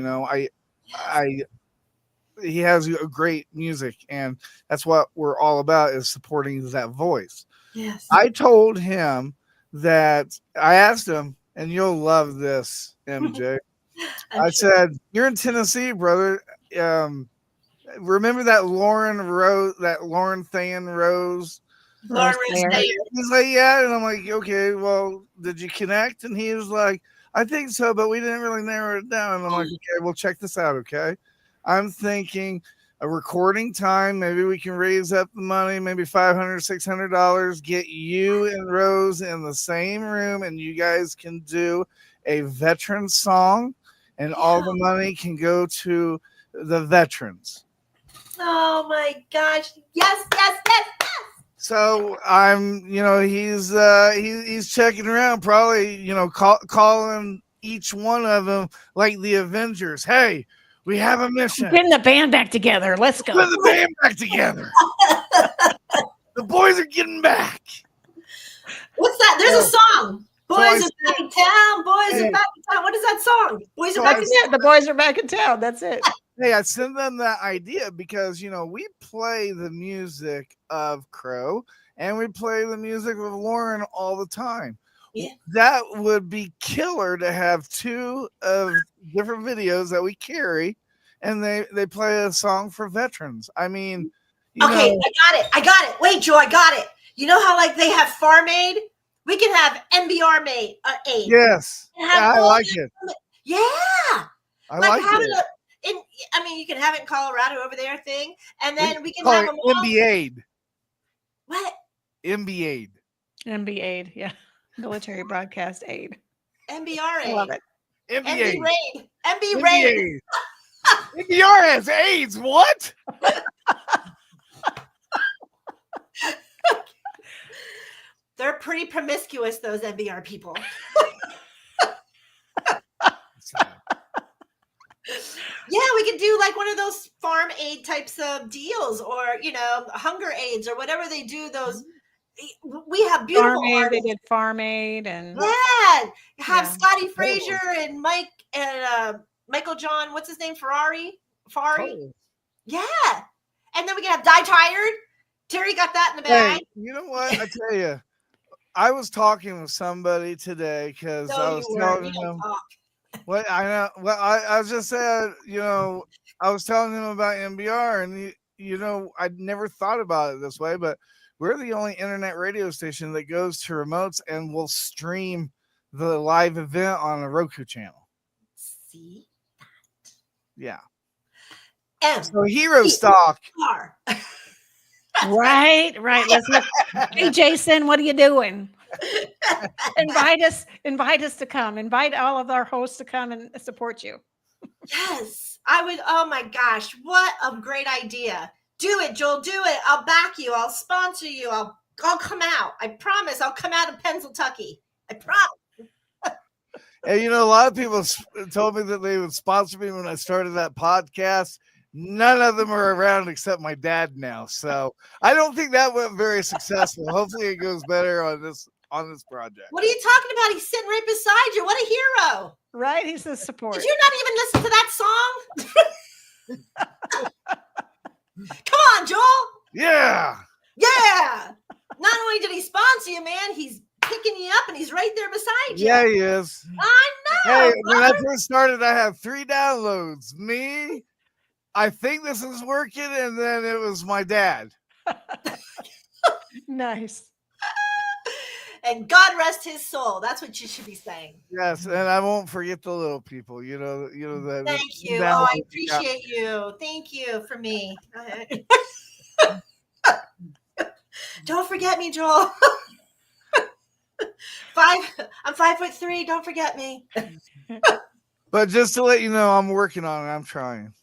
has a great music, and that's what we're all about, is supporting that voice. Yes. I told him that I asked him, and you'll love this, MJ. I said, "You're in Tennessee, brother. Remember that Lauren Thayen Rose?" Lauren Rose Thayer. He's like, "Yeah." And I'm like, "Okay, well, did you connect?" And he was like, "I think so, but we didn't really narrow it down." And I'm like, "Okay, well, check this out, okay? I'm thinking a recording time. Maybe we can raise up the money, maybe $500, $600, get you and Rose in the same room, and you guys can do a veteran song, and all the money can go to the veterans." Oh my gosh. Yes, yes, yes, yes. So I'm, he's checking around, probably, calling each one of them like the Avengers. "Hey, we have a mission. Getting the band back together. Let's go. Put the band back together. The boys are getting back." What's that? There's a song. Boys are back in town. Boys are back in town. What is that song? Boys are back in town. The boys are back in town. That's it. Hey, I sent them that idea because, we play the music of Crow and we play the music of Lauren all the time. Yeah. That would be killer to have two of different videos that we carry, and they play a song for veterans. I mean, I got it. Wait, Joe, I got it. You know how like they have Farm Aid? We can have MBR aid. Yes. I like it. Yeah. I like it. You can have it in Colorado over there thing, and then we can call have it them all. NBA. What? MB-8. MB-8, yeah. Military broadcast aid. MBR I love aid. it. MB raid. MB MB-8. raid. MBR has AIDS. What? They're pretty promiscuous, those MBR people. Yeah, we could do like one of those farm aid types of deals, or hunger aids, or whatever they do. Those we have beautiful Farm Aid, artists. they did Farm Aid, and Yeah, have Yeah. Scotty Frazier and Mike and Michael John. What's his name? Fari. Yeah, and then we can have Die Tired. Terry got that in the bag. Hey, you know what? I tell you, I was talking with somebody today because I was telling them. What I know. Well, I was just saying, I was telling him about MBR, and I'd never thought about it this way, but we're the only internet radio station that goes to remotes and will stream the live event on a Roku channel. See that? Yeah. And so Hero Stock. Right. Let's look. Hey, Jason, what are you doing? invite us to come. Invite all of our hosts to come and support you. Yes, I would. Oh my gosh, what a great idea! Do it, Joel. Do it. I'll back you. I'll sponsor you. I'll come out. I promise. I'll come out of Pennsylvania. I promise. And a lot of people told me that they would sponsor me when I started that podcast. None of them are around except my dad now. So I don't think that went very successful. Hopefully it goes better on this project. What are you talking about? He's sitting right beside you. What a hero. Right? He's the support. Did you not even listen to that song? Come on, Joel. Yeah. Yeah. Not only did he sponsor you, man, he's picking you up and he's right there beside you. Yeah, he is. I know. Hey, when I first started, I had 3 downloads. Me, I think this is working, and then it was my dad. Nice. And God rest his soul. That's what you should be saying. Yes, and I won't forget the little people. That. Thank you. Oh, I appreciate you. Thank you for me. Don't forget me, Joel. I'm 5'3". Don't forget me. But just to let you know, I'm working on it. I'm trying.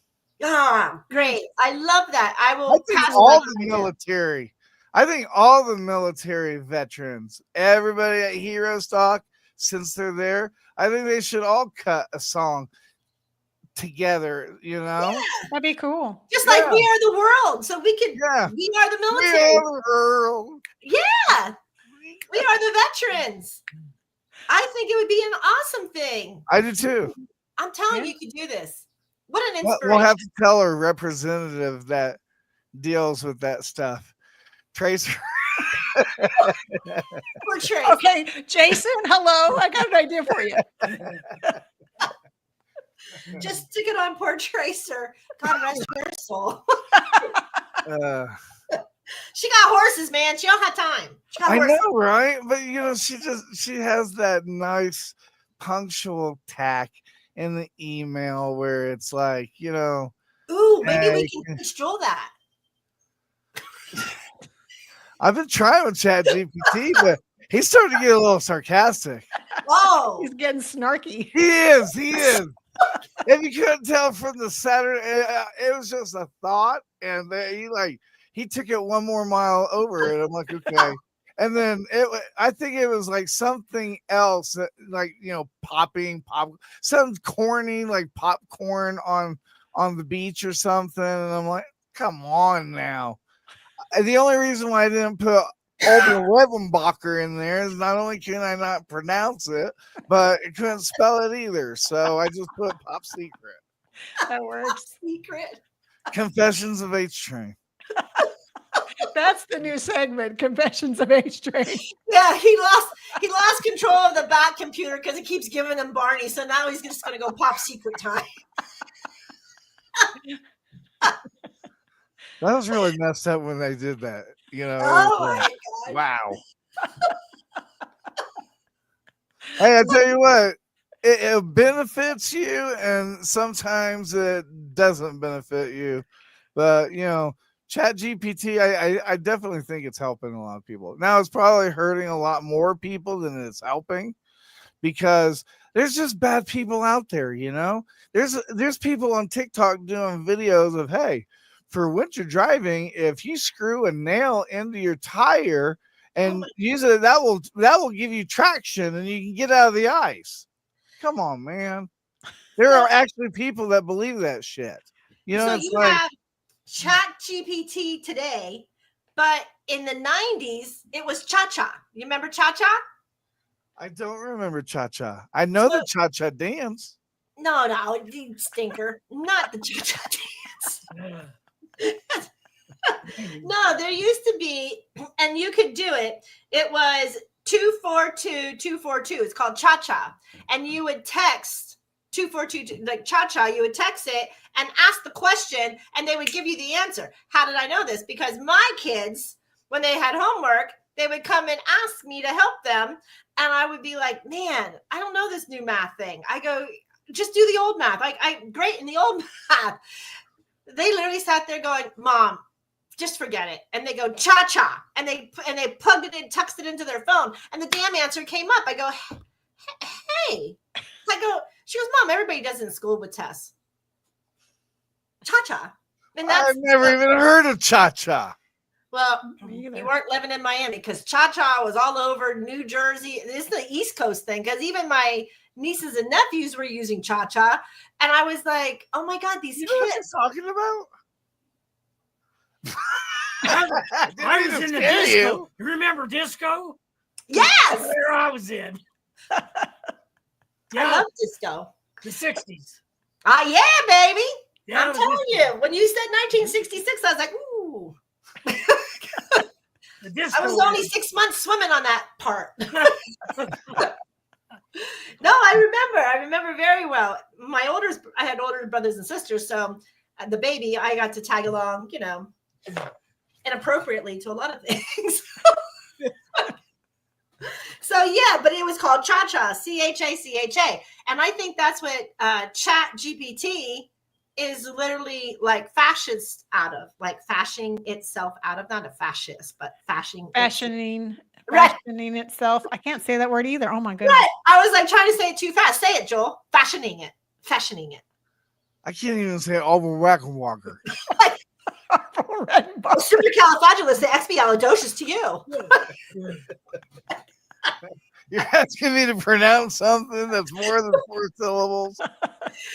Ah, great. I love that. I will. I think all the military. I think all the military veterans, everybody at Hero Stock, since they're there, I think they should all cut a song together, Yeah. That'd be cool. Just like We Are the World. So we could, We Are the Military. We Are the World. Yeah. We are the veterans. I think it would be an awesome thing. I do too. I'm telling you, you could do this. What an inspiration. We'll have to tell our representative that deals with that stuff. Tracer. Poor Trace. Okay, Jason, hello. I got an idea for you. Just stick it on poor Tracer. God rest her soul. She got horses, man. She don't have time. She got I horses. know, right? But she has that nice punctual tack in the email where it's like, Ooh, maybe we can teach Joel that. I've been trying with ChatGPT, but he's starting to get a little sarcastic. Whoa. He's getting snarky. He is. If you couldn't tell from the Saturday, it was just a thought, and he took it one more mile over it. I'm like, okay. And then I think it was like something else, like popping some corny like popcorn on the beach or something. And I'm like, come on now. The only reason why I didn't put Ober Revenbacher in there is not only can I not pronounce it, but I couldn't spell it either. So I just put Pop Secret. That works. Secret. Confessions of H Train. That's the new segment, Confessions of H Train. Yeah, he lost control of the back computer because it keeps giving him Barney. So now he's just going to go Pop Secret time. That was really messed up when they did that. Oh my God. Wow. Hey, I tell you what, it benefits you, and sometimes it doesn't benefit you. But Chat GPT, I definitely think it's helping a lot of people. Now it's probably hurting a lot more people than it's helping, because there's just bad people out there, you know. There's people on TikTok doing videos of, hey, for winter driving, if you screw a nail into your tire and use it, that will give you traction and you can get out of the ice. Come on, man. There are actually people that believe that shit. You know, So it's you like, have Chat GPT today, but in the 90s, it was Cha-Cha. You remember Cha-Cha? I don't remember Cha-Cha. I know So- the Cha-Cha dance. No, you stinker. Not the Cha-Cha dance. No, there used to be, and you could do it. It was 242-242. It's called Cha-Cha. And you would text 242, like Cha-Cha, you would text it and ask the question, and they would give you the answer. How did I know this? Because my kids, when they had homework, they would come and ask me to help them. And I would be like, man, I don't know this new math thing. I go, just do the old math. I great in the old math. They literally sat there going, Mom, just forget it. And they go, Cha-Cha. And they plugged it in, tucked it into their phone. And the damn answer came up. I go, hey. I go, she goes, Mom, everybody does it in school with Tess. Cha-Cha. And I've never even heard of Cha-Cha. Well, you weren't living in Miami, because Cha-Cha was all over New Jersey. This is the East Coast thing, because even my nieces and nephews were using Cha-Cha. And I was like, oh my God, these You know what kids. you're talking about? I was in the disco. You remember disco? Yes. That's where I was in. I love disco. The 60s. Ah, yeah, baby. Yeah, I'm telling you, when you said 1966, I was like, ooh. I was only 6 months swimming on that part. No, I remember very well. I had older brothers and sisters, so the baby, I got to tag along, you know, inappropriately to a lot of things. So yeah, but it was called Cha-Cha, Chacha, and I think that's what Chat GPT is literally like fascist out of, like fashioning itself out of, not a fascist, but fashioning itself. I can't say that word either. Oh my goodness. Right. I was like trying to say it too fast. Say it, Joel. Fashioning it. I can't even say Overwhacker. Supercalifragilisticexpialidocious to you. You're asking me to pronounce something that's more than 4 syllables.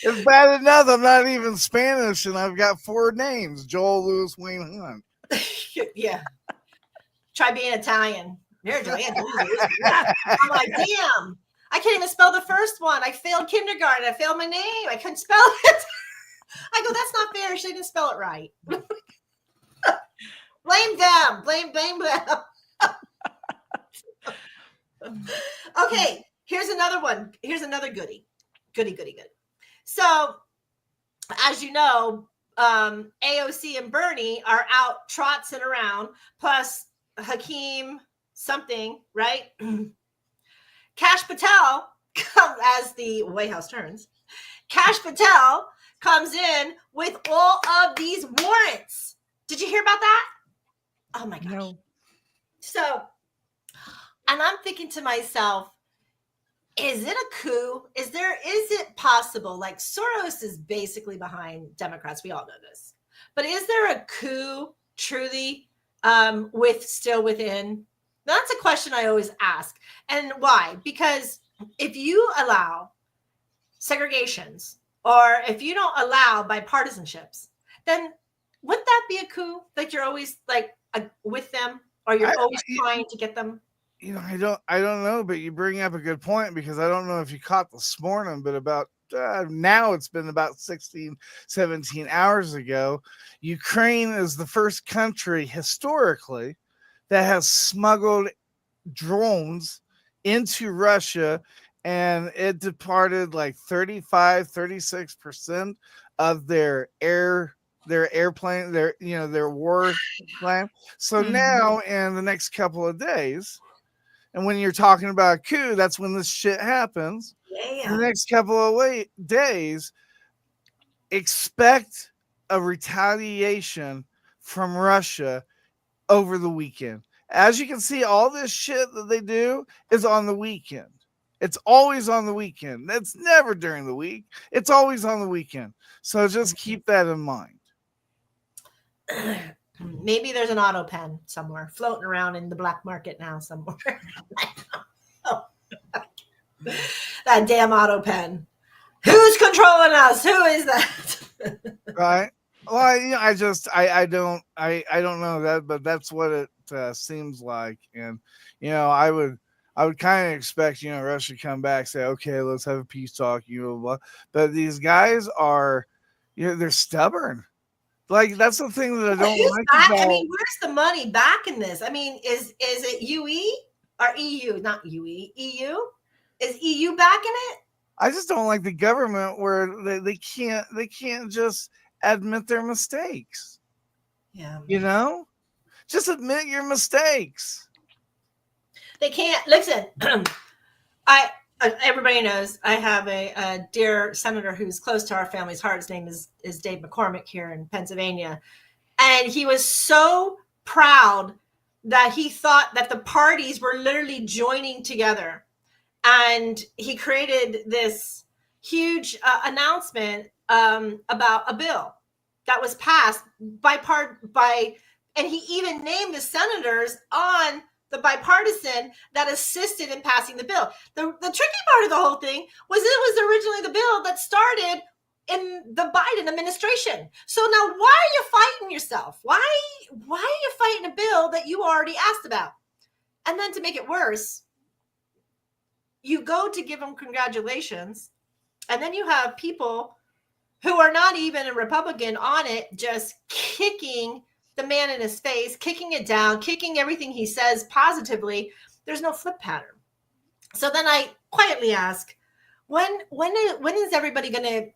It's bad enough I'm not even Spanish and I've got 4 names: Joel, Lewis, Wayne, Hunt. Yeah. Try being Italian. You're Italian. I'm like, damn. I can't even spell the first one. I failed kindergarten. I failed my name. I couldn't spell it. I go, that's not fair. She didn't spell it right. Blame them. Blame them. Okay, here's another one. Here's another goodie. Goody. So, as you know, AOC and Bernie are out trotsing around, plus Hakeem something, right? Cash Patel, as the White House turns, Cash Patel comes in with all of these warrants. Did you hear about that? Oh my gosh. No. So, and I'm thinking to myself, is it a coup? Is it possible? Like, Soros is basically behind Democrats. We all know this. But is there a coup truly still within? That's a question I always ask. And why? Because if you allow segregations, or if you don't allow bipartisanships, then wouldn't that be a coup? Like, you're always like with them, or you're always trying to get them? You know, I don't know, but you bring up a good point, because I don't know if you caught this morning, but about now it's been about 16, 17 hours ago, Ukraine is the first country historically that has smuggled drones into Russia, and it departed like 36% of their airplane, their war plane. So now in the next couple of days, and when you're talking about a coup, that's when this shit happens. Yeah. In the next couple of days, expect a retaliation from Russia over the weekend. As you can see, all this shit that they do is on the weekend. It's always on the weekend. It's never during the week. It's always on the weekend. So just keep that in mind. Maybe there's an auto pen somewhere floating around in the black market now somewhere. That damn auto pen. Who's controlling us? Who is that? Right. Well, I don't know that, but that's what it seems like. And, I would kind of expect, Russia to come back, say, okay, let's have a peace talk, blah. But these guys are, they're stubborn. Like, that's the thing that I don't like about. I mean, where's the money back in this? I mean, is it UE or EU? Not UE, EU? Is EU back in it? I just don't like the government where they can't just admit their mistakes. Yeah. Just admit your mistakes. They can't listen. Everybody knows I have a dear senator who's close to our family's heart. His name is Dave McCormick here in Pennsylvania. And he was so proud that he thought that the parties were literally joining together. And he created this huge announcement about a bill that was passed and he even named the senators on the bipartisan that assisted in passing the bill. The tricky part of the whole thing was it was originally the bill that started in the Biden administration. So now why are you fighting yourself? Why are you fighting a bill that you already asked about? And then to make it worse, you go to give them congratulations, and then you have people who are not even a Republican on it, just kicking the man in his face, kicking it down, kicking everything he says positively. There's no flip pattern. So then I quietly ask, when is everybody going to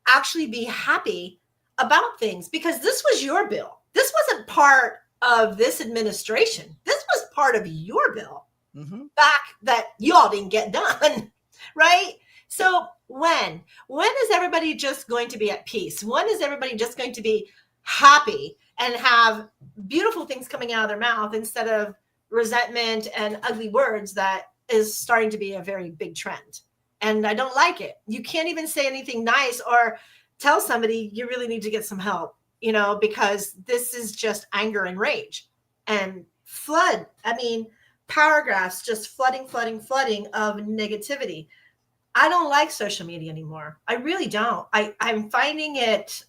actually be happy about things? Because this was your bill. This wasn't part of this administration. This was part of your bill. Back that you all didn't get done, right? So when is everybody just going to be at peace? When is everybody just going to be happy and have beautiful things coming out of their mouth instead of resentment and ugly words that is starting to be a very big trend? And I don't like it. You can't even say anything nice or tell somebody you really need to get some help, because this is just anger and rage and flood. I mean, paragraphs just flooding of negativity. I don't like social media anymore. I really don't. I'm finding it,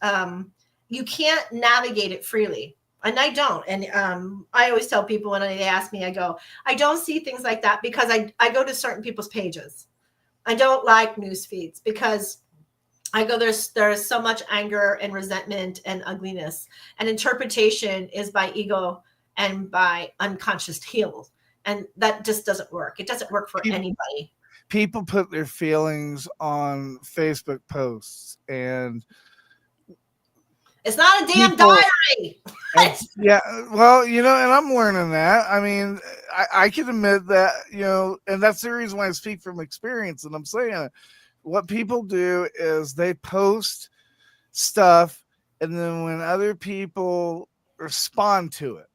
you can't navigate it freely. And I don't. And I always tell people when they ask me, I go, I don't see things like that because I go to certain people's pages. I don't like news feeds because I go, there's so much anger and resentment and ugliness, and interpretation is by ego and by unconscious heels. And that just doesn't work. It doesn't work for anybody. People put their feelings on Facebook posts, and it's not a damn diary. Yeah, well, and I'm learning that. I mean, I can admit that, and that's the reason why I speak from experience. And I'm saying what people do is they post stuff, and then when other people respond to it,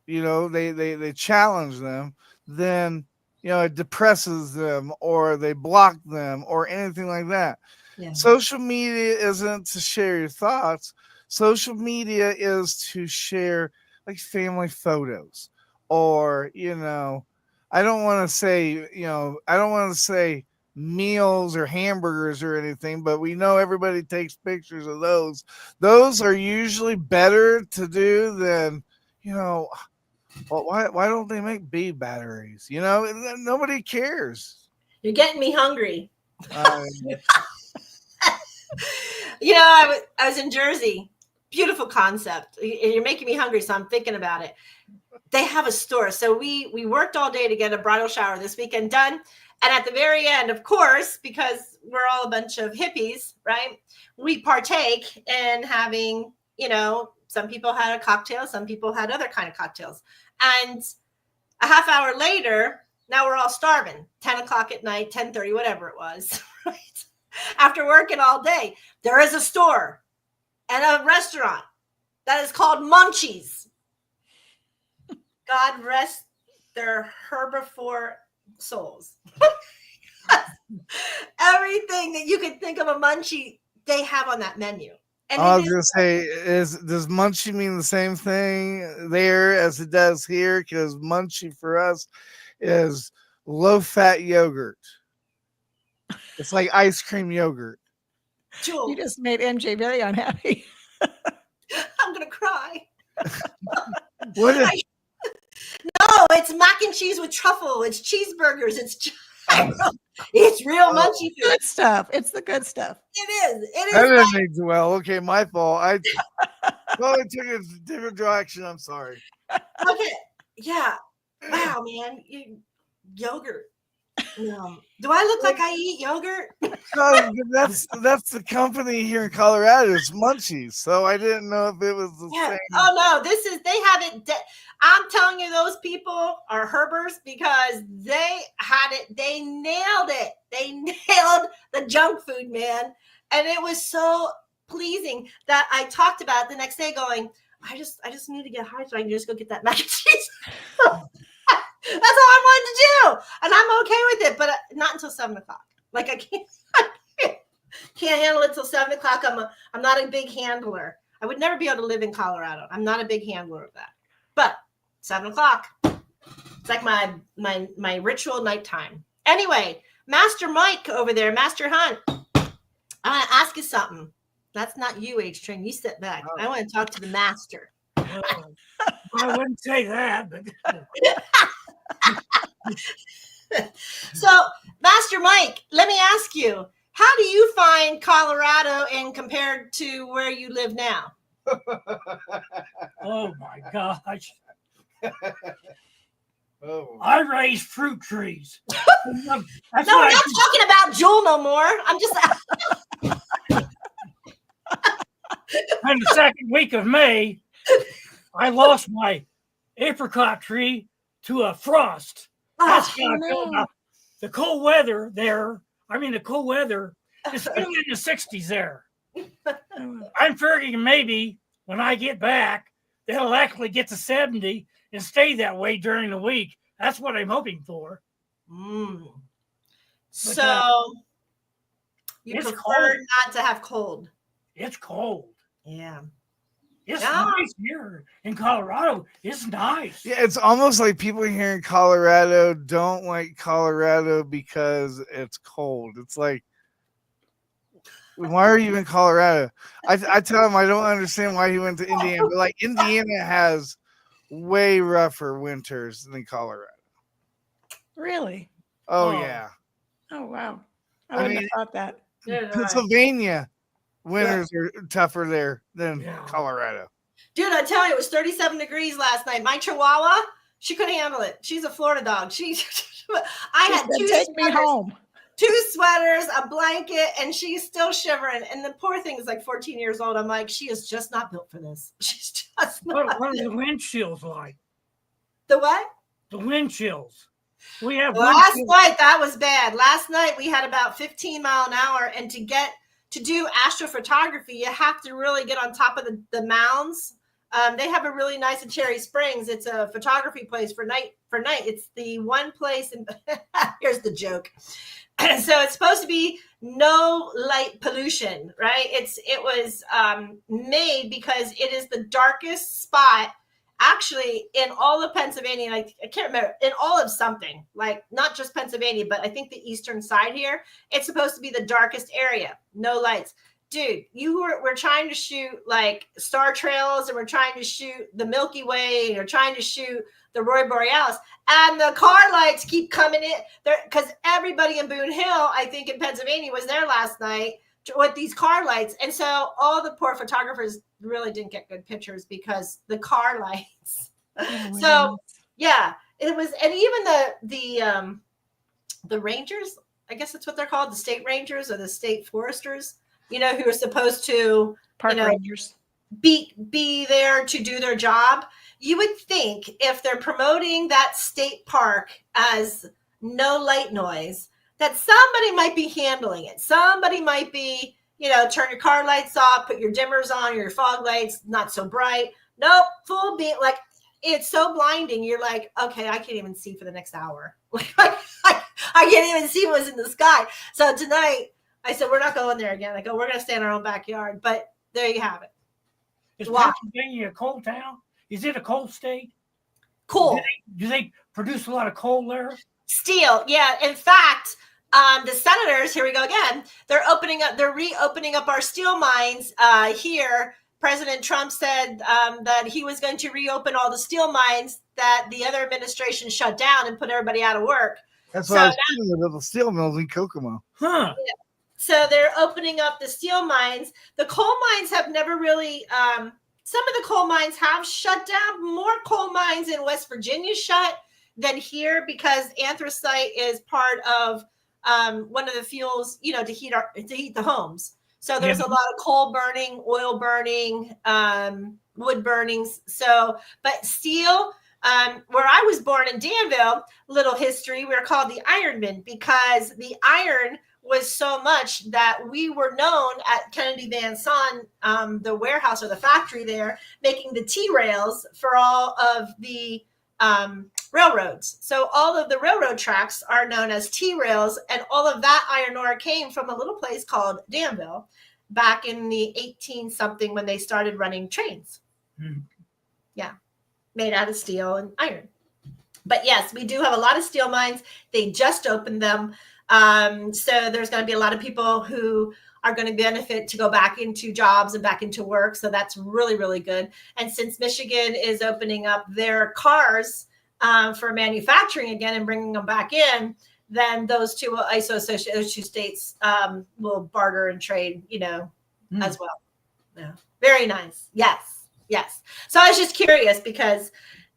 they challenge them, then it depresses them or they block them or anything like that. Yeah. Social media isn't to share your thoughts. Social media is to share like family photos or, I don't want to say meals or hamburgers or anything, but we know everybody takes pictures of those. Those are usually better to do than, well, why don't they make bee batteries? Nobody cares. You're getting me hungry. I was in Jersey. Beautiful concept. You're making me hungry, so I'm thinking about it. They have a store. So we worked all day to get a bridal shower this weekend done. And at the very end, of course, because we're all a bunch of hippies, right? We partake in having, some people had a cocktail, some people had other kind of cocktails. And a half hour later, now we're all starving. 10 o'clock at night, 10:30, whatever it was, right? After working all day, there is a store and a restaurant that is called munchies. God rest their herbivore souls. Everything that you could think of a munchie, they have on that menu. And I was gonna say, does munchie mean the same thing there as it does here? Because munchie for us is low-fat yogurt. It's like ice cream yogurt. You just made MJ very unhappy. I'm gonna cry. What is, No, it's mac and cheese with truffle. It's cheeseburgers. It's real munchy food. Good stuff. It's the good stuff. It is. It is. that doesn't age well. Okay, my fault. I probably took it a different direction. I'm sorry. Okay. Yeah. Wow, man. Yogurt. No. Do I look like I eat yogurt? No, that's the company here in Colorado. It's Munchies. So I didn't know if it was the same. Oh no, they have it. I'm telling you, those people are Herbers because they had it. They nailed it. They nailed the junk food, man. And it was so pleasing that I talked about it the next day going, I just need to get high so I can just go get that mac and cheese. That's all I wanted to do. And I'm okay with it, but not until 7:00. Like I can't handle it till 7:00. I'm not a big handler. I would never be able to live in Colorado. I'm not a big handler of that. But 7:00, it's like my ritual nighttime. Anyway, Master Mike over there, Master Hunt, I want to ask you something. That's not you, H-Train. You sit back. I want to talk to the master. I wouldn't say that, but So, Master Mike, let me ask you, how do you find Colorado in compared to where you live now? oh my gosh. Oh. I raise fruit trees. No, we're not talking about Jewel no more. I'm just in the second week of May, I lost my apricot tree to a frost. That's how I feel about the cold weather there. I mean, the cold weather is still in the 60s there. I'm figuring maybe when I get back, they'll actually get to 70 and stay that way during the week. That's what I'm hoping for. So you it's prefer cold. not to have cold. It's cold. Yeah. It's nice here in Colorado. It's nice. Yeah, it's almost like people here in Colorado don't like Colorado because it's cold. It's like, why are you in Colorado? I tell him I don't understand why he went to Indiana, but like Indiana has way rougher winters than Colorado. Really? Oh yeah. Oh wow. I wouldn't have thought that. Pennsylvania winters are tougher there than Colorado. Dude, I tell you, it was 37 degrees last night. My Chihuahua, she couldn't handle it. She's a Florida dog. I had two sweaters, a blanket, and she's still shivering. And the poor thing is like 14 years old. I'm like, she is just not built for this. She's just not. What are the wind chills like? The what? The wind chills. We have last night. That was bad. Last night we had about 15 mile an hour, and to do astrophotography, you have to really get on top of the mounds. They have a really nice in Cherry Springs. It's a photography place for night. It's the one place, and here's the joke. So it's supposed to be no light pollution, right? It was made because it is the darkest spot actually in all of Pennsylvania. I can't remember, in all of something, like not just Pennsylvania, but I think the eastern side here, it's supposed to be the darkest area, no lights. Dude, we're trying to shoot like star trails, and we're trying to shoot the Milky Way, and we're trying to shoot the Aurora Borealis, and the car lights keep coming in there because everybody in Boone Hill, I think in Pennsylvania, was there last night with these car lights. And so all the poor photographers really didn't get good pictures because the car lights. So yeah, it was. And even the rangers, I guess that's what they're called, the state rangers or the state foresters, who are supposed to park rangers be there to do their job. You would think if they're promoting that state park as no light noise, that somebody might be handling it. Somebody might be, turn your car lights off, put your dimmers on, your fog lights, not so bright. Nope, full beam. Like, it's so blinding. You're like, okay, I can't even see for the next hour. Like, I can't even see what's in the sky. So tonight, I said, we're not going there again. I go, we're going to stay in our own backyard. But there you have it. Is Pennsylvania a coal town? Is it a coal state? Coal. Do they produce a lot of coal there? Steel, yeah. In fact, the senators, here we go again, they're reopening up our steel mines here. President Trump said that he was going to reopen all the steel mines that the other administration shut down and put everybody out of work. That's why I was thinking of the steel mills in Kokomo. Huh. Yeah. So they're opening up the steel mines. The coal mines have never really, some of the coal mines have shut down. More coal mines in West Virginia shut than here because anthracite is part of one of the fuels, to heat the homes. So there's a lot of coal burning, oil burning, wood burnings. So, but steel, where I was born in Danville, little history, we were called the Ironmen because the iron was so much that we were known at Kennedy Van Son, the warehouse or the factory there, making the T-rails for all of the railroads. So all of the railroad tracks are known as T-rails, and all of that iron ore came from a little place called Danville back in the 18-something when they started running trains. Mm-hmm. Yeah, made out of steel and iron. But yes, we do have a lot of steel mines. They just opened them. So there's going to be a lot of people who are going to benefit to go back into jobs and back into work. So that's really, really good. And since Michigan is opening up their cars for manufacturing again and bringing them back in, then those two those two states will barter and trade, as well. Yeah. Very nice. Yes. Yes. So I was just curious because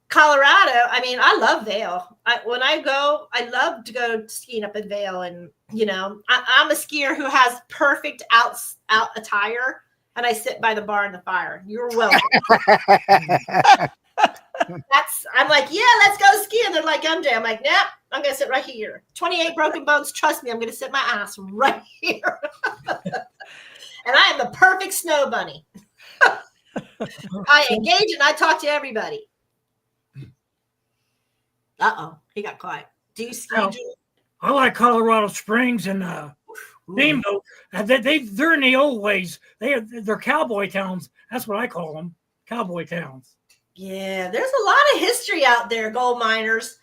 Colorado, I mean, I love Vail. When I go, I love to go skiing up in Vail. And, I'm a skier who has perfect out attire. And I sit by the bar in the fire. You're welcome. I'm like, yeah, let's go ski. And they're like, MJ. I'm like, nah, I'm going to sit right here. 28 broken bones. Trust me, I'm going to sit my ass right here. And I am the perfect snow bunny. I engage and I talk to everybody. Uh-oh, he got quiet. Do you ski? I like Colorado Springs and Steamboat. They're in the old ways. They're cowboy towns. That's what I call them, cowboy towns. Yeah, there's a lot of history out there, gold miners.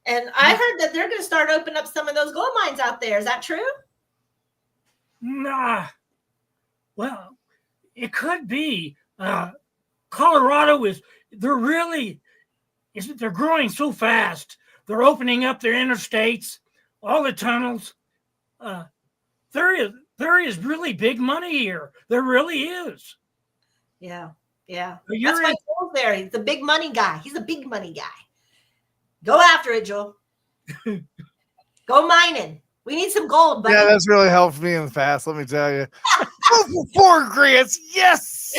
And I heard that they're going to start opening up some of those gold mines out there. Is that true? Nah. Well, it could be. Colorado they're growing so fast. They're opening up their interstates, all the tunnels. There is really big money here. There really is. Yeah. That's why Joel's there. He's the big money guy. He's a big money guy. Go after it, Joel. Go mining. We need some gold, buddy. Yeah, that's really helped me in the past, let me tell you. Go for 4 grants. Yes.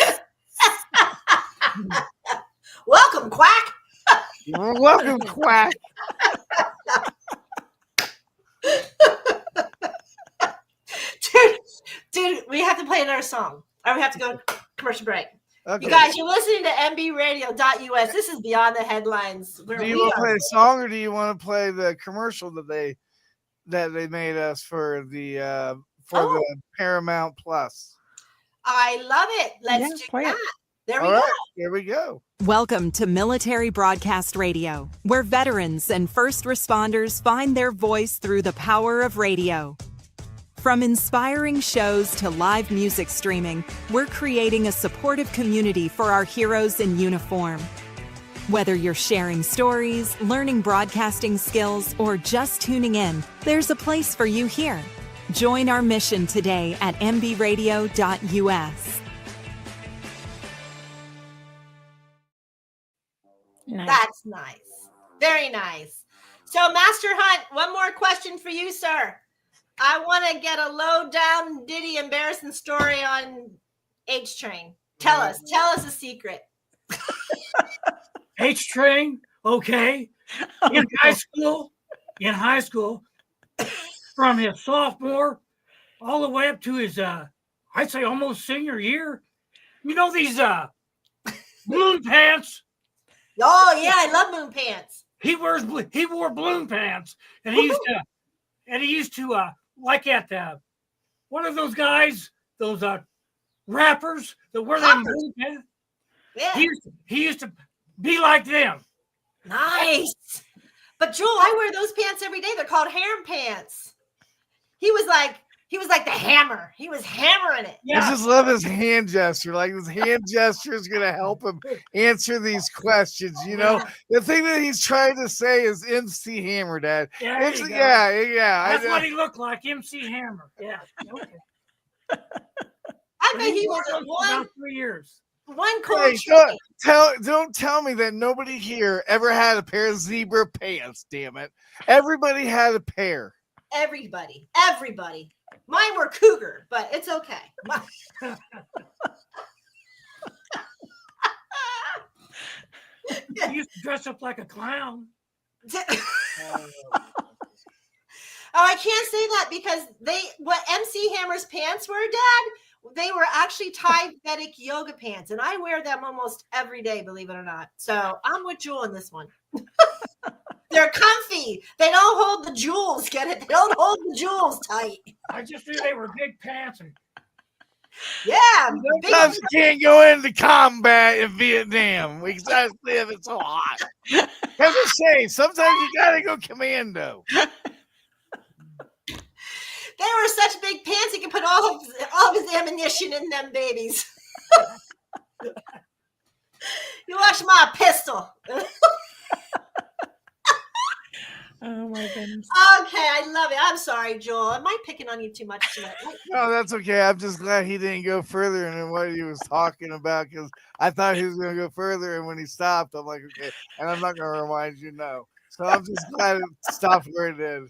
Welcome, Quack. Welcome, Quack. Dude, we have to play another song. Or we have to go commercial break. Okay. You guys, you're listening to mbradio.us. This is Beyond the Headlines. Do you want to play a song or do you want to play the commercial that they made us for the Paramount Plus? I love it. Let's do that. There we go. Here we go. Welcome to Military Broadcast Radio, where veterans and first responders find their voice through the power of radio. From inspiring shows to live music streaming, we're creating a supportive community for our heroes in uniform. Whether you're sharing stories, learning broadcasting skills, or just tuning in, there's a place for you here. Join our mission today at mbradio.us. Nice. That's nice. Very nice. So, Master Hunt, one more question for you, sir. I want to get a low-down, ditty, embarrassing story on H-Train. Tell us a secret. H-Train, okay. In high school, from his sophomore all the way up to his I'd say almost senior year. You know these balloon pants? Oh yeah, I love moon pants. He wore balloon pants, and he used to like at one of those guys, those rappers that wear them balloon pants. Yeah. He used to be like them. Nice. But Joel, I wear those pants every day. They're called harem pants. He was like the hammer. He was hammering it. I just love his hand gesture. Like his hand gesture is gonna help him answer these questions. You know, the thing that he's trying to say is MC Hammer, Dad. Yeah, That's what he looked like, MC Hammer. Yeah. Okay. I bet he was about 3 years. One cool. Hey, don't tell me that nobody here ever had a pair of zebra pants. Damn it! Everybody had a pair. Everybody. Mine were cougar, but it's okay. He used to dress up like a clown. I can't say that because what MC Hammer's pants were, Dad, they were actually Thai Vedic yoga pants, and I wear them almost every day, believe it or not. So I'm with Jewel in this one. They're comfy. They don't hold the jewels. Get it? They don't hold the jewels tight. I just knew they were big pants. Yeah. Sometimes you can't go into combat in Vietnam, especially if it's so hot. As I say, sometimes you gotta go commando. They were such big pants, he could put all of his ammunition in them babies. You watch my pistol. Oh my goodness. Okay, I love it. I'm sorry, Joel. Am I picking on you too much tonight? No, that's okay. I'm just glad he didn't go further in what he was talking about because I thought he was going to go further. And when he stopped, I'm like, okay. And I'm not going to remind you, no. So I'm just glad it stopped where it did.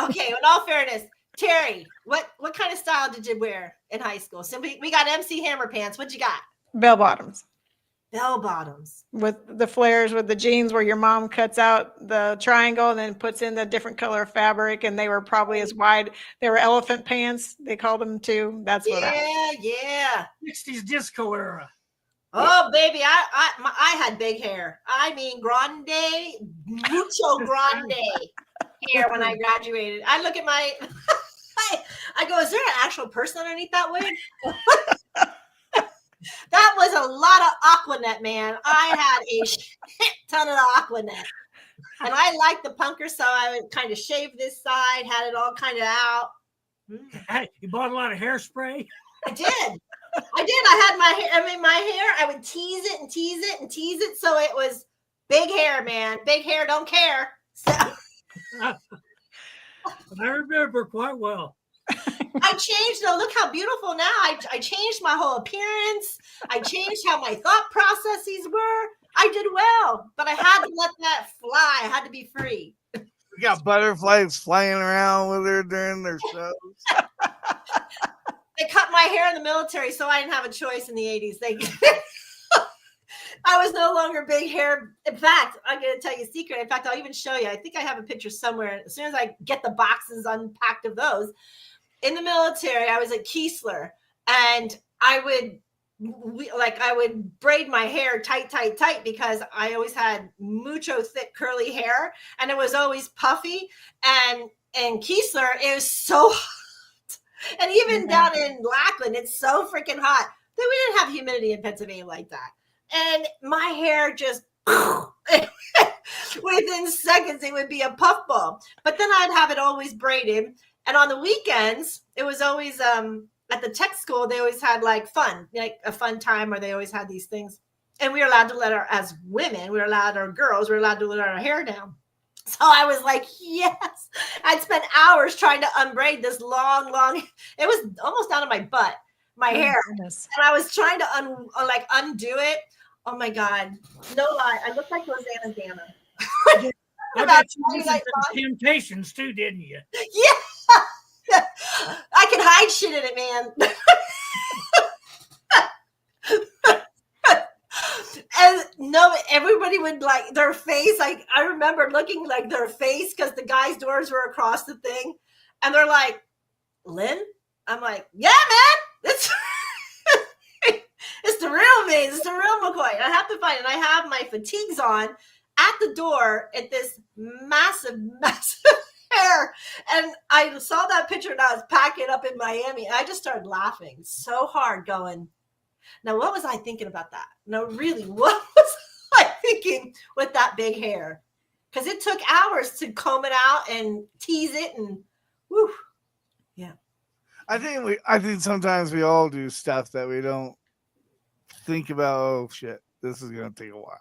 Okay, in all fairness, Terry, what kind of style did you wear in high school? So we got MC Hammer pants. What you got? Bell bottoms. Bell bottoms. With the flares, with the jeans where your mom cuts out the triangle and then puts in the different color fabric, and they were probably as wide. They were elephant pants. They called them too. That's what. Yeah. 60s disco era. Oh baby, I had big hair. I mean, mucho grande hair when I graduated. I look at my, I go, is there an actual person underneath that wig? That was a lot of Aquanet, man. I had a shit ton of Aquanet. And I liked the punker, so I would kind of shave this side, had it all kind of out. Hey, you bought a lot of hairspray? I did. I had my hair, I would tease it and tease it and tease it. So it was big hair, man. Big hair, don't care. So I remember quite well. I changed though. Look how beautiful now. I changed my whole appearance. I changed how my thought processes were. I did well, but I had to let that fly. I had to be free. We got butterflies flying around with her during their shows. They cut my hair in the military, so I didn't have a choice in the 80s. I was no longer big hair. In fact, I'm going to tell you a secret. In fact, I'll even show you. I think I have a picture somewhere. As soon as I get the boxes unpacked of those, in the military, I was at Keesler, and I would braid my hair tight because I always had mucho thick curly hair, and it was always puffy. And in Keesler, it was so hot, and even down in Lackland, it's so freaking hot that we didn't have humidity in Pennsylvania like that. And my hair just within seconds, it would be a puffball. But then I'd have it always braided. And on the weekends, it was always at the tech school, they always had like a fun time where they always had these things. And we were allowed to as women, our girls were allowed to let our hair down. So I was like, yes. I'd spent hours trying to unbraid this long, it was almost down to my butt, my hair. Goodness. And I was trying to undo it. Oh my God. No lie. I looked like Rosanna Dana. I bet you did some Temptations too, didn't you? Yeah. I can hide shit in it, man. And no, everybody would like their face. I remember looking like their face because the guys' doors were across the thing. And they're like, Lynn, I'm like, yeah, man, it's it's the real me. It's the real McCoy. I have to find it. I have my fatigues on at the door at this massive hair. And I saw that picture and I was packing up in Miami. And I just started laughing so hard going, now, what was I thinking about that? No, really, what was I thinking with that big hair? Because it took hours to comb it out and tease it and whew. Yeah. I think sometimes we all do stuff that we don't think about. Oh shit, this is gonna take a while.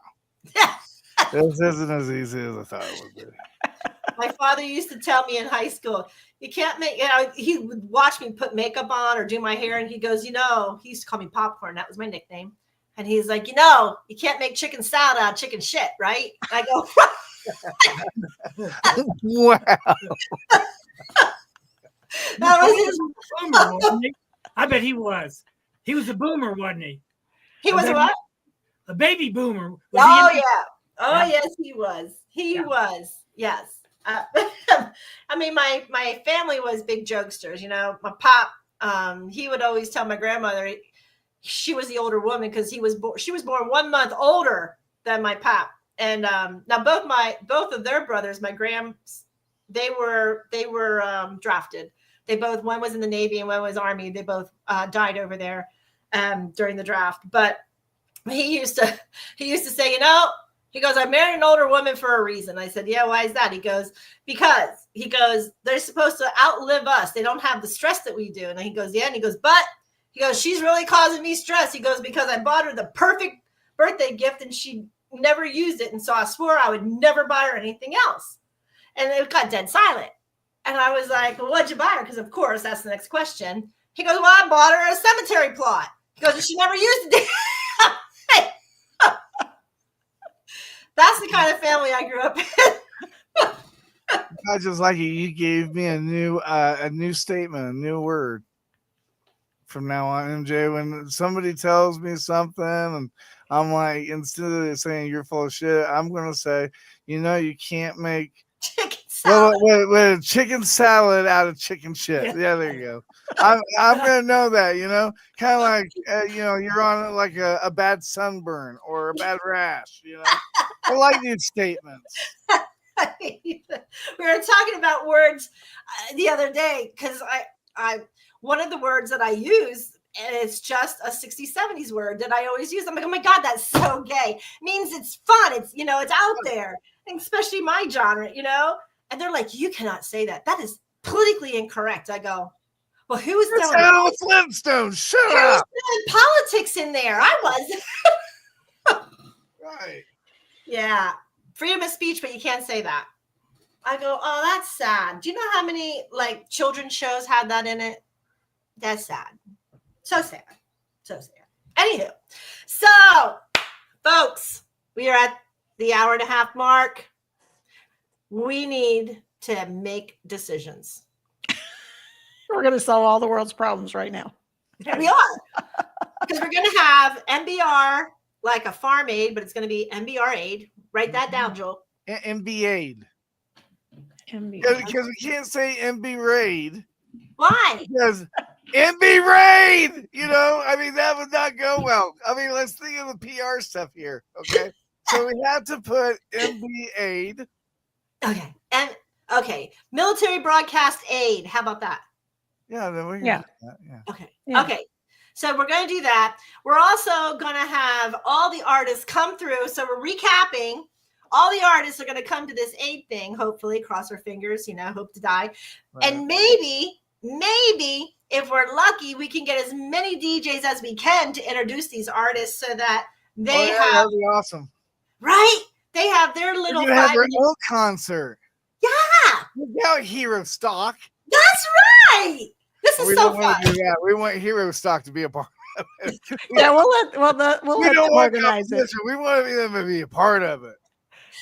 This isn't as easy as I thought it would be. My father used to tell me in high school, you can't make, he would watch me put makeup on or do my hair. And he goes, he used to call me Popcorn. That was my nickname. And he's like, you can't make chicken salad out of chicken shit, right? I go, wow. That was his boomer, wasn't he? I bet he was. He was a boomer, wasn't he? He was what? A baby boomer. Oh, yeah. Oh, yes, he was. He was. Yes. I mean, my family was big jokesters. My pop, he would always tell my grandmother she was the older woman because she was born 1 month older than my pop. And now both of their brothers, my grams, they were drafted. They both, one was in the Navy and one was Army. They both died over there during the draft. But he used to say, he goes, I married an older woman for a reason. I said, yeah, why is that? He goes, because they're supposed to outlive us. They don't have the stress that we do. And he goes, yeah. And he goes, she's really causing me stress. He goes, because I bought her the perfect birthday gift and she never used it. And so I swore I would never buy her anything else. And it got dead silent. And I was like, well, what'd you buy her? Because of course, that's the next question. He goes, well, I bought her a cemetery plot. He goes, she never used it. That's the kind of family I grew up in. I just like it. You gave me a new statement, a new word. From now on, MJ, when somebody tells me something and I'm like, instead of saying you're full of shit, I'm gonna say, you can't make chicken salad. Chicken salad out of chicken shit. Yeah, there you go. I'm gonna know that, kind of like you're on like a bad sunburn or a bad rash. I like these statements. We were talking about words the other day because I one of the words that I use, and it's just a 60s, 70s word that I always use. I'm like, oh my God, that's so gay. It means it's fun. It's, it's out there, and especially my genre, and they're like, you cannot say that. That is politically incorrect. I go, well, who was throwing Flintstones? Shut up. Politics in there? I was. Right. Yeah. Freedom of speech, but you can't say that. I go, oh, that's sad. Do you know how many children's shows had that in it? That's sad. So sad. So sad. Anywho, so folks, we are at the 1.5 hour mark. We need to make decisions. We're going to solve all the world's problems right now. We are. Because we're going to have MBR like a farm aid, but it's going to be MBR aid. Write that down, Joel. MB aid. MB. Because we can't say MB raid. Why? Because MB raid, that would not go well. Let's think of the PR stuff here, okay? So we have to put MB aid. Okay. And military broadcast aid. How about that? Yeah, then we can Yeah. do that. Yeah. Okay. Yeah. Okay. So we're going to do that. We're also going to have all the artists come through. So we're recapping. All the artists are going to come to this aid thing, hopefully, cross our fingers, hope to die. Right. And maybe if we're lucky, we can get as many DJs as we can to introduce these artists so that they have. That'd be awesome. Right? They have their little You have their own concert. Yeah. Without hero stock. That's right. This is so fun. We want hero stock to be a part of it. Yeah, we'll let them organize it. We want them to be a part of it.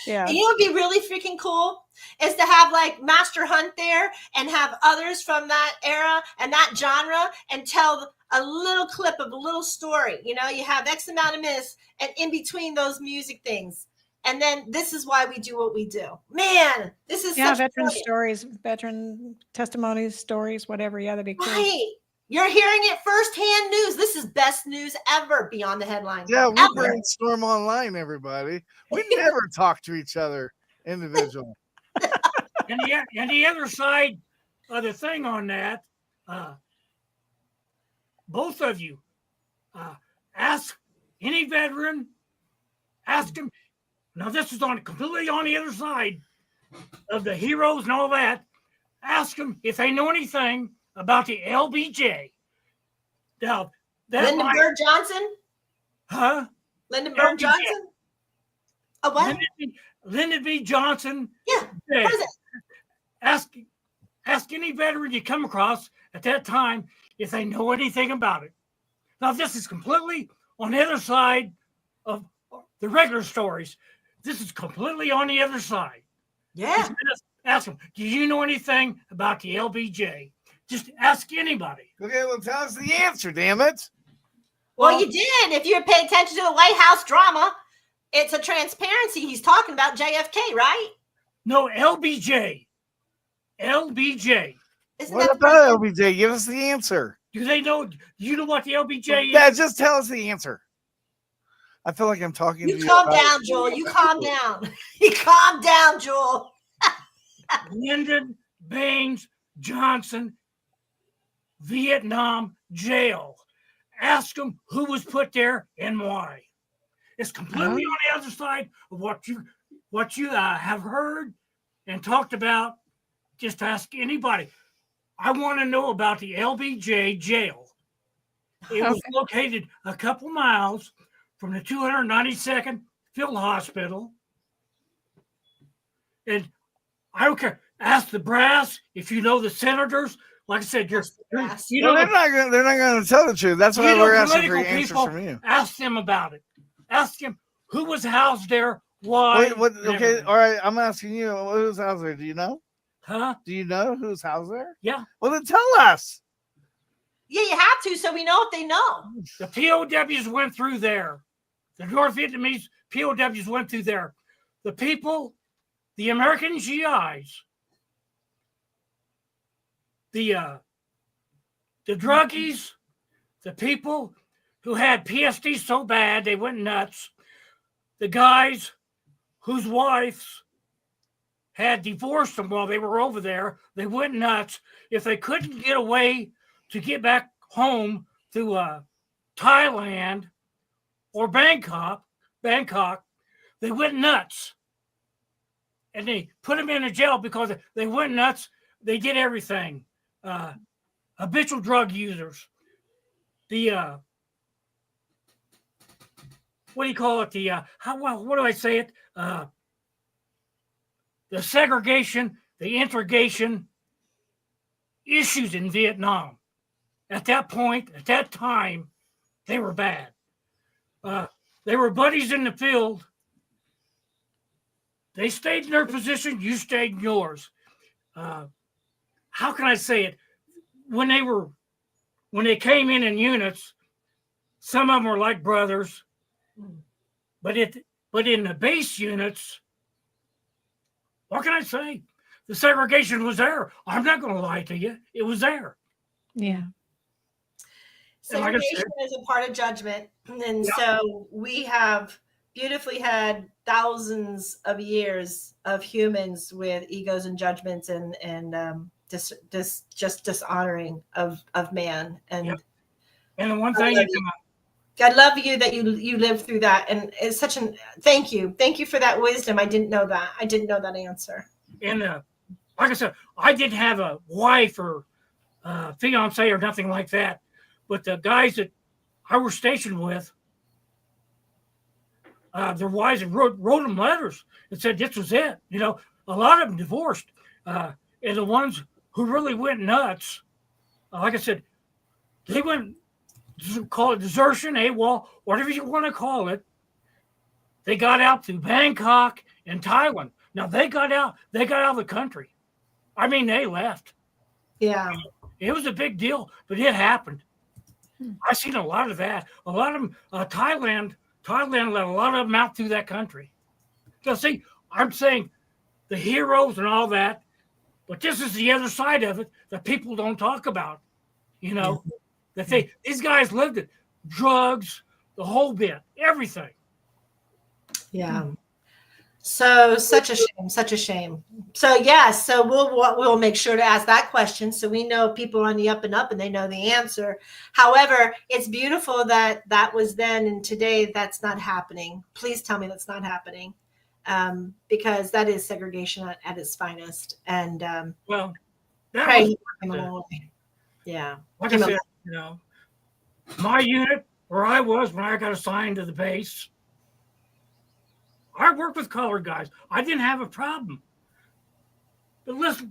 Yeah. And what would be really freaking cool is to have Master Hunt there and have others from that era and that genre and tell a little clip of a little story. You have X amount of minutes and in between those music things. And then this is why we do what we do. Man, this is veteran brilliant. stories, veteran testimonies, stories, whatever. Yeah, that'd be cool. Right. You're hearing it firsthand news. This is best news ever beyond the headline. Yeah, we Ever. brainstorm online, everybody. We never talk to each other individually. And the other side of the thing on that, both of you, ask any veteran, ask them. Now, this is completely on the other side of the heroes and all that. Ask them if they know anything about the LBJ. Now, Lyndon Bird Johnson? Huh? Lyndon Bird Johnson? Oh, what? Lyndon B. Johnson. Yeah. What is it? Ask any veteran you come across at that time if they know anything about it. Now, this is completely on the other side of the regular stories. This is completely on the other side. Yeah. Ask them, do you know anything about the LBJ? Just ask anybody. Okay, well, tell us the answer, damn it. Well, you did. If you pay attention to the White House drama, it's a transparency. He's talking about JFK, right? No, LBJ. LBJ. What about LBJ? Give us the answer. Do they know? Do you know what the LBJ is? Yeah, just tell us the answer. I feel like I'm talking to you. You calm down, Joel. You calm down. You calm down, Joel. Lyndon Baines Johnson, Vietnam jail. Ask them who was put there and why. It's completely on the other side of what you have heard and talked about. Just ask anybody. I want to know about the LBJ jail. It was located a couple miles from the 292nd Field Hospital. And I don't care. Ask the brass if you know the senators. Like I said, you know, they're not going to tell the truth. That's why we're asking for answers from you. Ask them about it. Ask them who was housed there, why. Wait, okay, all right. I'm asking you, who's housed there? Do you know? Huh? Do you know who's housed there? Yeah. Well, then tell us. Yeah, you have to, so we know if they know. The POWs went through there. The North Vietnamese POWs went through there. The people, the American GIs, the druggies, the people who had PSD so bad they went nuts, the guys whose wives had divorced them while they were over there, they went nuts. If they couldn't get away to get back home to Thailand or Bangkok, they went nuts. And they put them in a jail because they went nuts. They did everything. Habitual drug users. The what do you call it? The what do I say it? The segregation, the integration issues in Vietnam. At that point, at that time, they were bad. They were buddies in the field. They stayed in their position. You stayed in yours. How can I say it? When they came in units, some of them were like brothers, but in the base units, what can I say? The segregation was there. I'm not going to lie to you. It was there. Yeah. Segregation is a part of judgment. And so we have beautifully had thousands of years of humans with egos and judgments and just dishonoring of man. And the one thing I love you that you lived through that. And it's such an thank you for that wisdom. I didn't know that answer. And like I said, I didn't have a wife or fiance or nothing like that, but the guys that I was stationed with, their wives wrote them letters and said this was it. You know, a lot of them divorced, and the ones who really went nuts, like I said, they went, call it desertion, AWOL, whatever you want to call it. They got out to Bangkok and Thailand. Now they got out of the country. I mean, they left. Yeah, it was a big deal, but it happened. I've seen a lot of that. A lot of them, Thailand let a lot of them out through that country. So see, I'm saying the heroes and all that, but this is the other side of it that people don't talk about. You know, That these guys lived it. Drugs, the whole bit, everything. Yeah. So such a shame, such a shame. So yes, so we'll make sure to ask that question so we know people on the up and up and they know the answer. However, it's beautiful that that was then and today that's not happening. Please tell me that's not happening, because that is segregation at its finest. And well, that pray was he came along. Yeah, like I said, you know, my unit where I was when I got assigned to the base. I worked with colored guys. I didn't have a problem. But let's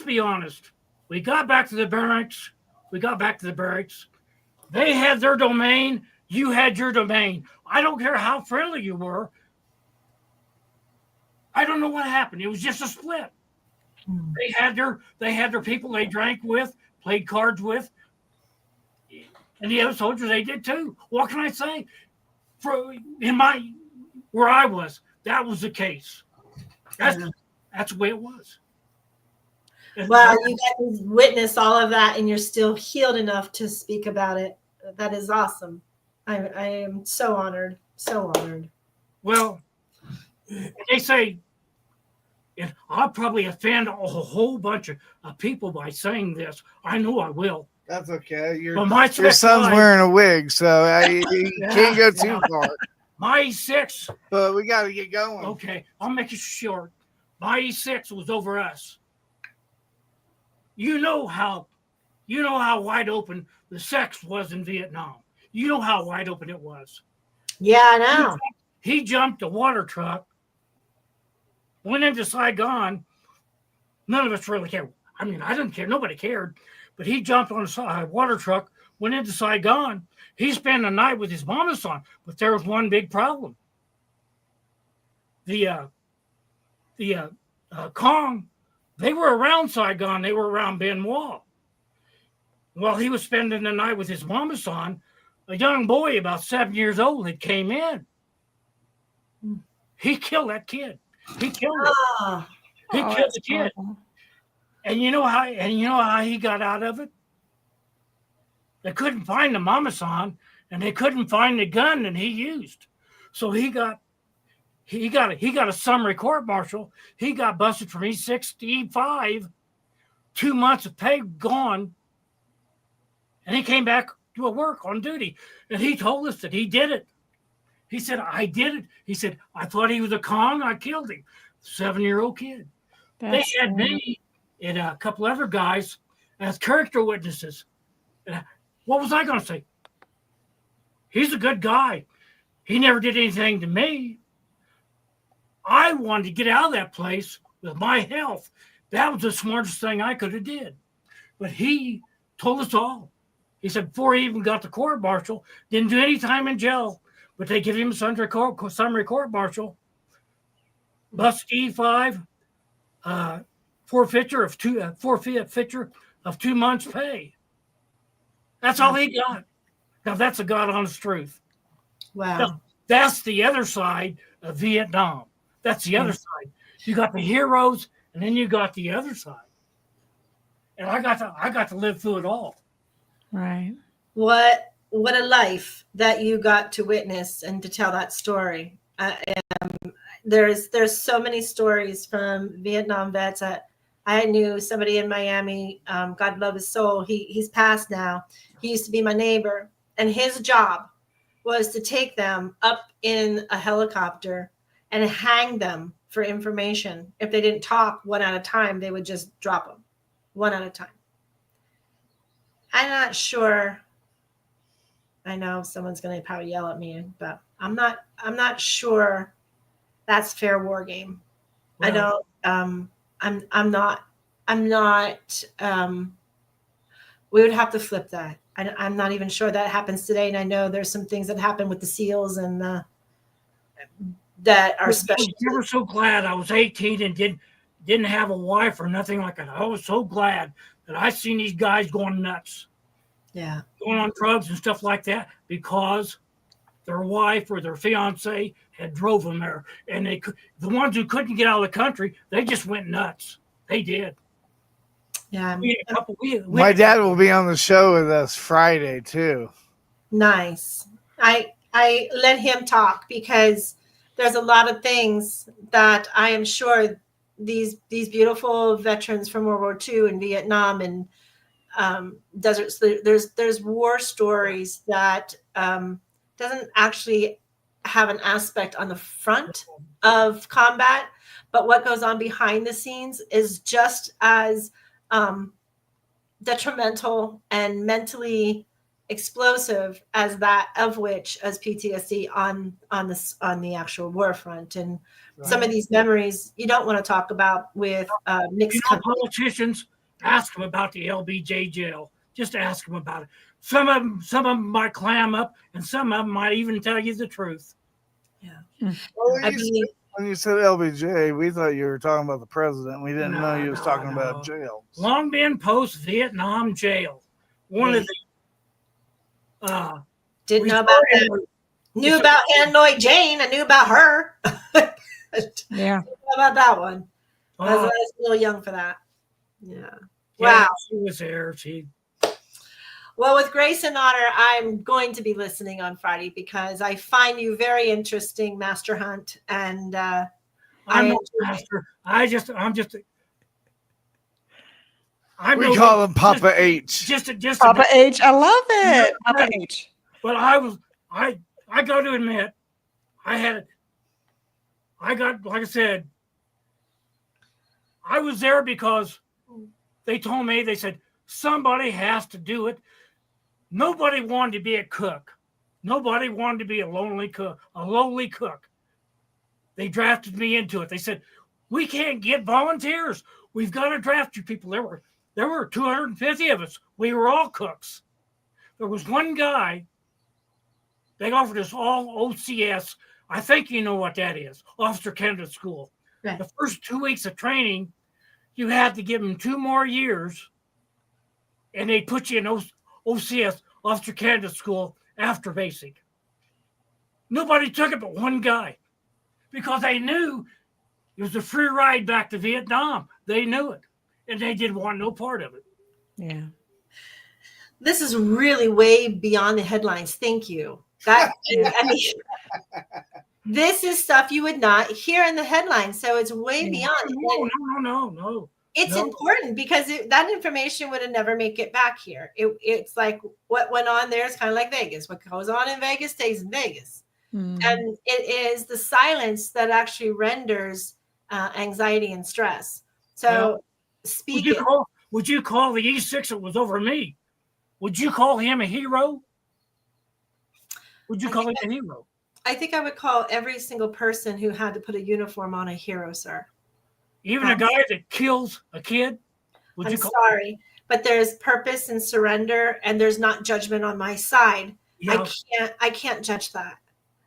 be honest. We got back to the barracks. They had their domain. You had your domain. I don't care how friendly you were. I don't know what happened. It was just a split. They had their people they drank with, played cards with, and the other soldiers they did too. What can I say? Where I was, that was the case. That's the way it was. Well, you got to witness all of that, and you're still healed enough to speak about it. That is awesome. I am so honored, so honored. Well, they say, and I'll probably offend a whole bunch of people by saying this. I know I will. That's okay. Your son's wearing a wig, so you can't go too far. My E6. But we got to get going. Okay, I'll make it short. My E6 was over us. You know how wide open the sex was in Vietnam. You know how wide open it was. Yeah, I know. He jumped a water truck, went into Saigon. None of us really cared. I mean, I didn't care. Nobody cared. But he jumped on a water truck, went into Saigon. He spent the night with his mama son. But there was one big problem. The Kong, they were around Saigon. They were around Ben Wa. While he was spending the night with his mama son, a young boy about 7 years old had came in. He killed that kid. He killed him. He killed the kid. Horrible. And you know how he got out of it? They couldn't find the mama son, and they couldn't find the gun that he used. So he got a summary court martial. He got busted from E6 to E5, 2 months of pay gone, and he came back to work on duty. And he told us that he did it. He said, I did it. He said, I thought he was a Kong. I killed him. 7-year-old kid. They had me and a couple other guys as character witnesses. What was I going to say? He's a good guy. He never did anything to me. I wanted to get out of that place with my health. That was the smartest thing I could have did. But he told us all. He said before he even got the court martial, didn't do any time in jail, but they give him a summary court martial. Bust E5, forfeiture of 2 months' pay. That's all he got. Now that's a God honest truth. Wow. Now, that's the other side of Vietnam. That's the other side. You got the heroes, and then you got the other side. And I got to live through it all. Right. What a life that you got to witness and to tell that story. There's so many stories from Vietnam vets. I knew somebody in Miami, God love his soul. He's passed now. He used to be my neighbor, and his job was to take them up in a helicopter and hang them for information. If they didn't talk one at a time, they would just drop them one at a time. I'm not sure. I know someone's going to probably yell at me, but I'm not sure that's fair war game. Well, I don't, I'm not, we would have to flip that. I'm not even sure that happens today. And I know there's some things that happen with the SEALs and that are special. I was never so glad I was 18 and didn't have a wife or nothing like that. I was so glad that I seen these guys going nuts. Yeah. Going on drugs and stuff like that because their wife or their fiance had drove them there. And the ones who couldn't get out of the country, they just went nuts. They did. Yeah. My dad will be on the show with us Friday too. Nice. I let him talk because there's a lot of things that I am sure these beautiful veterans from World War II and Vietnam and deserts. There's war stories that doesn't actually have an aspect on the front of combat, but what goes on behind the scenes is just as detrimental and mentally explosive as that of which as PTSD on the actual war front. And some of these memories you don't want to talk about with mixed politicians. Ask them about the LBJ jail. Just ask them about it. Some of them might clam up, and some of them might even tell you the truth. Yeah. Well, when you said LBJ, we thought you were talking about the president. We didn't know you was talking about jail. Long Binh post-Vietnam jail. One of the didn't know about that. Knew about Hanoi Jane. I knew about her. Yeah. How about that one? I was a little young for that. Yeah. Wow. She was there. Well, with grace and honor, I'm going to be listening on Friday because I find you very interesting, Master Hunt, and I'm no master. We call him Papa H. Just Papa H. I love it. Papa H. But I got to admit, like I said, I was there because they told me, they said, somebody has to do it. Nobody wanted to be a cook. Nobody wanted to be a lowly cook. They drafted me into it. They said, we can't get volunteers. We've got to draft you people. There were 250 of us. We were all cooks. There was one guy, they offered us all OCS. I think you know what that is, Officer Candidate School. Right. The first 2 weeks of training, you had to give them 2 more years, and they put you in OCS, Officer Candidate School, after basic. Nobody took it but one guy because they knew it was a free ride back to Vietnam. They knew it, and they didn't want no part of it. Yeah. This is really way beyond the headlines. Thank you. I mean, this is stuff you would not hear in the headlines. So it's way beyond. No. It's important because that information would have never make it back here. It's like what went on there is kind of like Vegas. What goes on in Vegas stays in Vegas. And it is the silence that actually renders anxiety and stress. So would you call the E6 that was over me? Would you call him a hero? Would you call him a hero? I think I would call every single person who had to put a uniform on a hero, sir. Even a guy that kills a kid? I'm sorry, but there's purpose and surrender, and there's not judgment on my side. Yeah. I can't judge that.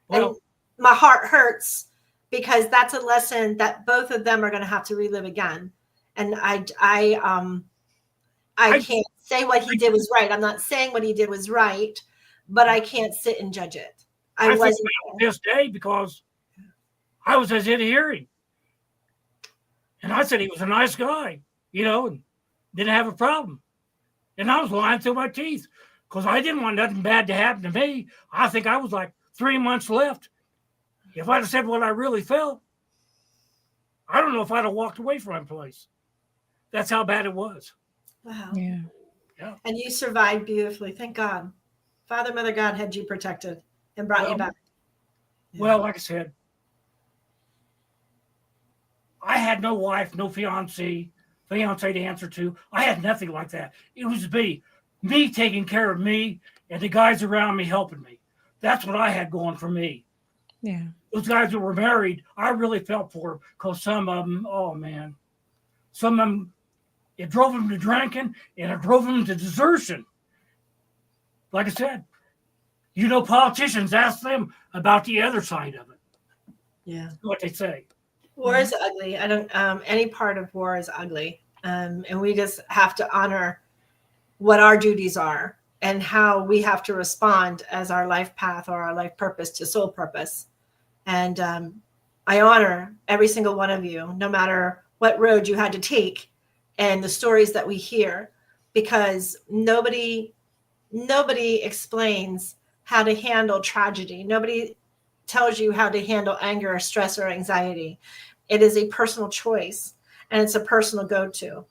Well, and my heart hurts because that's a lesson that both of them are going to have to relive again. And I can't say what he did was right. I'm not saying what he did was right, but I can't sit and judge it. I wasn't this day because I was at his hearing. And I said he was a nice guy, and didn't have a problem. And I was lying through my teeth because I didn't want nothing bad to happen to me. I think I was like 3 months left. If I'd have said what I really felt, I don't know if I'd have walked away from that place. That's how bad it was. Wow. Yeah. And you survived beautifully. Thank God. Father, Mother, God had you protected and brought you back. Well, like I said, I had no wife, no fiance to answer to. I had nothing like that. It was me taking care of me and the guys around me helping me. That's what I had going for me. Yeah. Those guys that were married, I really felt for them because some of them, oh man, some of them, it drove them to drinking and it drove them to desertion. Like I said, politicians, ask them about the other side of it. Yeah. What they say. War is ugly. I don't. Any part of war is ugly, and we just have to honor what our duties are and how we have to respond as our life path or our life purpose to soul purpose. And I honor every single one of you, no matter what road you had to take and the stories that we hear, because nobody explains how to handle tragedy. Nobody tells you how to handle anger or stress or anxiety. It is a personal choice, and it's a personal go-to.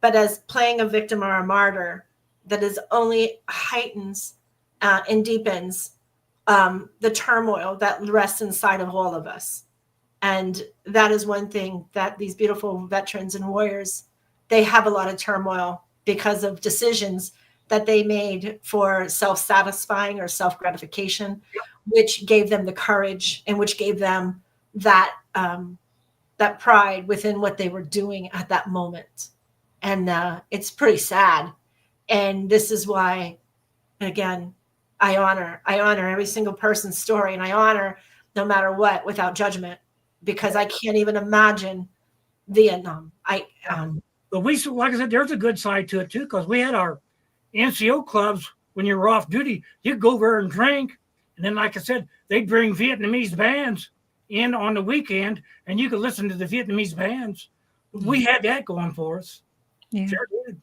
But as playing a victim or a martyr, that is only heightens and deepens the turmoil that rests inside of all of us. And that is one thing that these beautiful veterans and warriors, they have a lot of turmoil because of decisions that they made for self-satisfying or self-gratification, which gave them the courage and which gave them that that pride within what they were doing at that moment. And it's pretty sad. And this is why, again, I honor every single person's story, and I honor no matter what, without judgment, because I can't even imagine Vietnam. But we, like I said, there's a good side to it too, because we had our NCO clubs. When you were off duty, you'd go over and drink, and then, like I said, they'd bring Vietnamese bands in on the weekend, and you could listen to the Vietnamese bands. We had that going for us. Yeah. Sure did.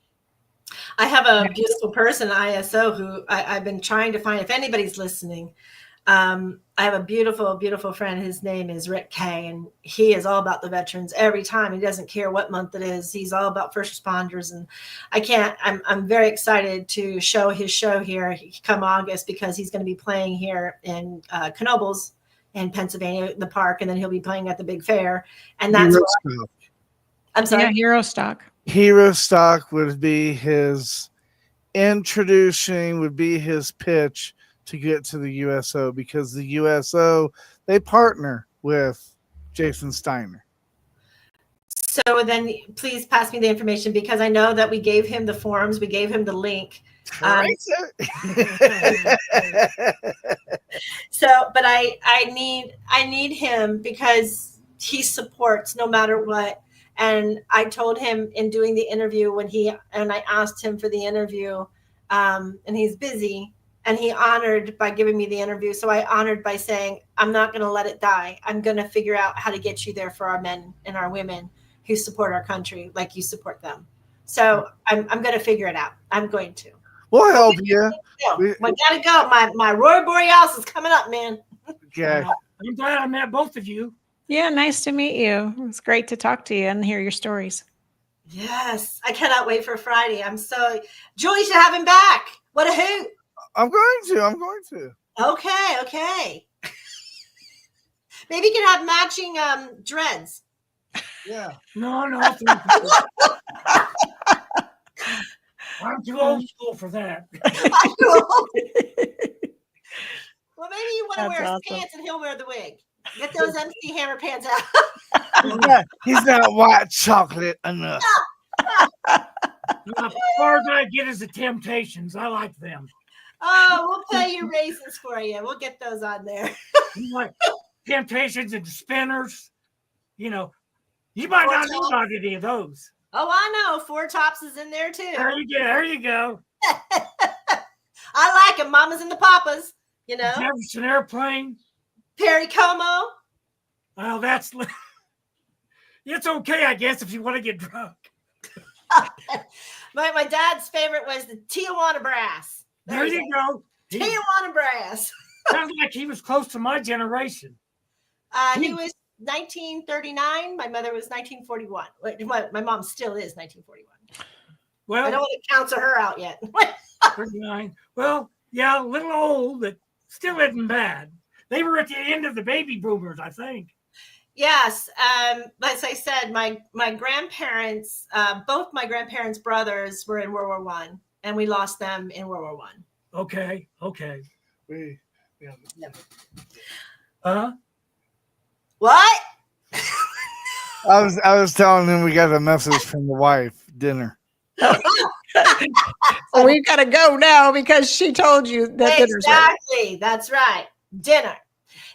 I have a beautiful person, ISO, who I've been trying to find, if anybody's listening. I have a beautiful, beautiful friend. His name is Rick Kay, and he is all about the veterans every time. He doesn't care what month it is. He's all about first responders. And I'm very excited to show his show here come August, because he's going to be playing here in Knoebels in Pennsylvania, the park, and then he'll be playing at the big fair. And that's I'm sorry. Yeah, Hero Stock. Hero Stock would be his introducing, would be his pitch to get to the USO, because the USO, they partner with Jason Steiner. So then please pass me the information, because I know that we gave him the forms, we gave him the link. So, but I need him, because he supports no matter what. And I told him in doing the interview and I asked him for the interview, and he's busy, and he honored by giving me the interview. So I honored by saying, I'm not going to let it die. I'm going to figure out how to get you there for our men and our women who support our country like you support them. So I'm going to figure it out. I'm going to. We'll help you. I gotta go. My Roy Borealis is coming up, man. Okay. I'm glad I met both of you. Yeah, nice to meet you. It's great to talk to you and hear your stories. Yes, I cannot wait for Friday. I'm so Julie should have him back. What a hoot! I'm going to. Okay. Maybe you can have matching dreads. Yeah. No. I'm too old school for that. Well, maybe you want to wear his pants and he'll wear the wig. Get those MC Hammer pants out. He's not white chocolate enough. As far as I get is the Temptations. I like them. Oh, we'll play your races for you. We'll get those on there. Like Temptations and the Spinners. You know, you might not know about any of those. Oh, I know. Four Tops is in there too. There you go. I like them. Mamas and the Papas. You know, Jefferson Airplane. Perry Como. Well, it's okay, I guess, if you want to get drunk. My dad's favorite was the Tijuana Brass. There you go. Tijuana Brass. Sounds like he was close to my generation. He was 1939. My mother was 1941. My mom still is 1941. Well, I don't want to counsel her out yet. 39. Well, yeah, a little old, but still isn't bad. They were at the end of the baby boomers, I think. Yes. As I said, my grandparents, both my grandparents' brothers were in World War I, and we lost them in World War I. Okay. What? I was telling him we got a message from the wife. Dinner. So we've got to go now because she told you that dinner's ready. Exactly. That's right. Dinner.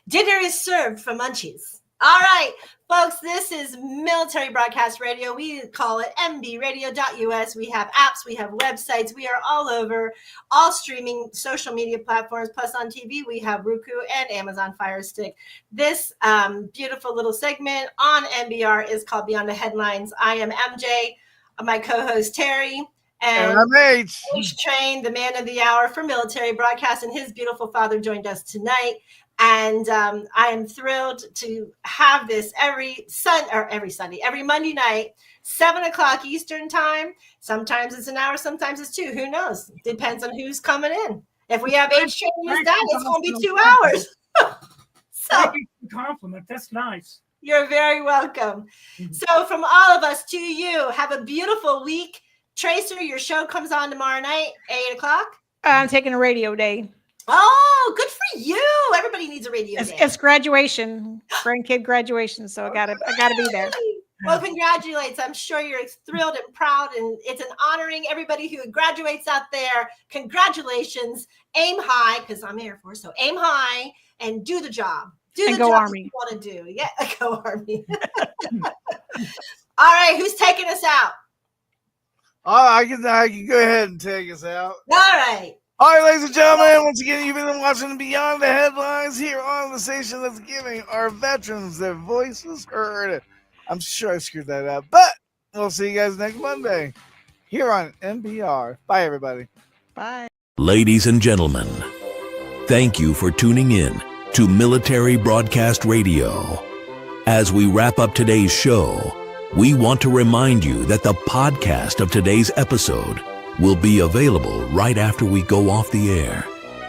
Dinner is served for munchies. All right, folks, this is Military Broadcast Radio. We call it mbradio.us. We have apps, we have websites. We are all over, all streaming social media platforms. Plus on TV, we have Roku and Amazon Fire Stick. This beautiful little segment on MBR is called Beyond the Headlines. I am MJ. my co-host Terry, and I'm H. Train, the man of the hour for military broadcast, and his beautiful father joined us tonight. And I am thrilled to have this every Monday night, 7:00 Eastern time. Sometimes it's an hour, sometimes it's 2. Who knows? Depends on who's coming in. If we have H Train and his dad, it's going to be 2 hours. So compliment. That's nice. You're very welcome. So from all of us to you, have a beautiful week. Tracer, your show comes on tomorrow night, 8:00. I'm taking a radio day. Oh, good for you. Everybody needs a radio day. It's graduation, grandkid graduation. So I gotta be there. Well, congratulations. I'm sure you're thrilled and proud, and it's an honoring everybody who graduates out there. Congratulations. Aim high, because I'm Air Force, so aim high and do the job. Do and the go job Army. you want to do. Yeah, go Army. All right, who's taking us out? I can go ahead and take us out. All right. All right, ladies and gentlemen, once again, you've been watching Beyond the Headlines here on the station that's giving our veterans their voices heard. I'm sure I screwed that up, but we'll see you guys next Monday here on MBR. Bye, everybody. Bye. Ladies and gentlemen, thank you for tuning in to Military Broadcast Radio. As we wrap up today's show, we want to remind you that the podcast of today's episode will be available right after we go off the air.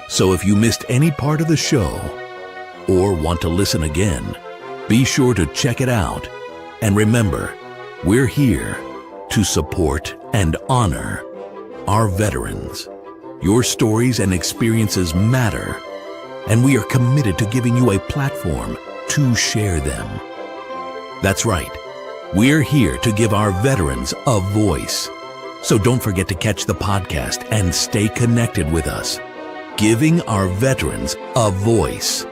So if you missed any part of the show or want to listen again, be sure to check it out. And remember, we're here to support and honor our veterans. Your stories and experiences matter, and we are committed to giving you a platform to share them. That's right. We're here to give our veterans a voice. So don't forget to catch the podcast and stay connected with us. Giving our veterans a voice.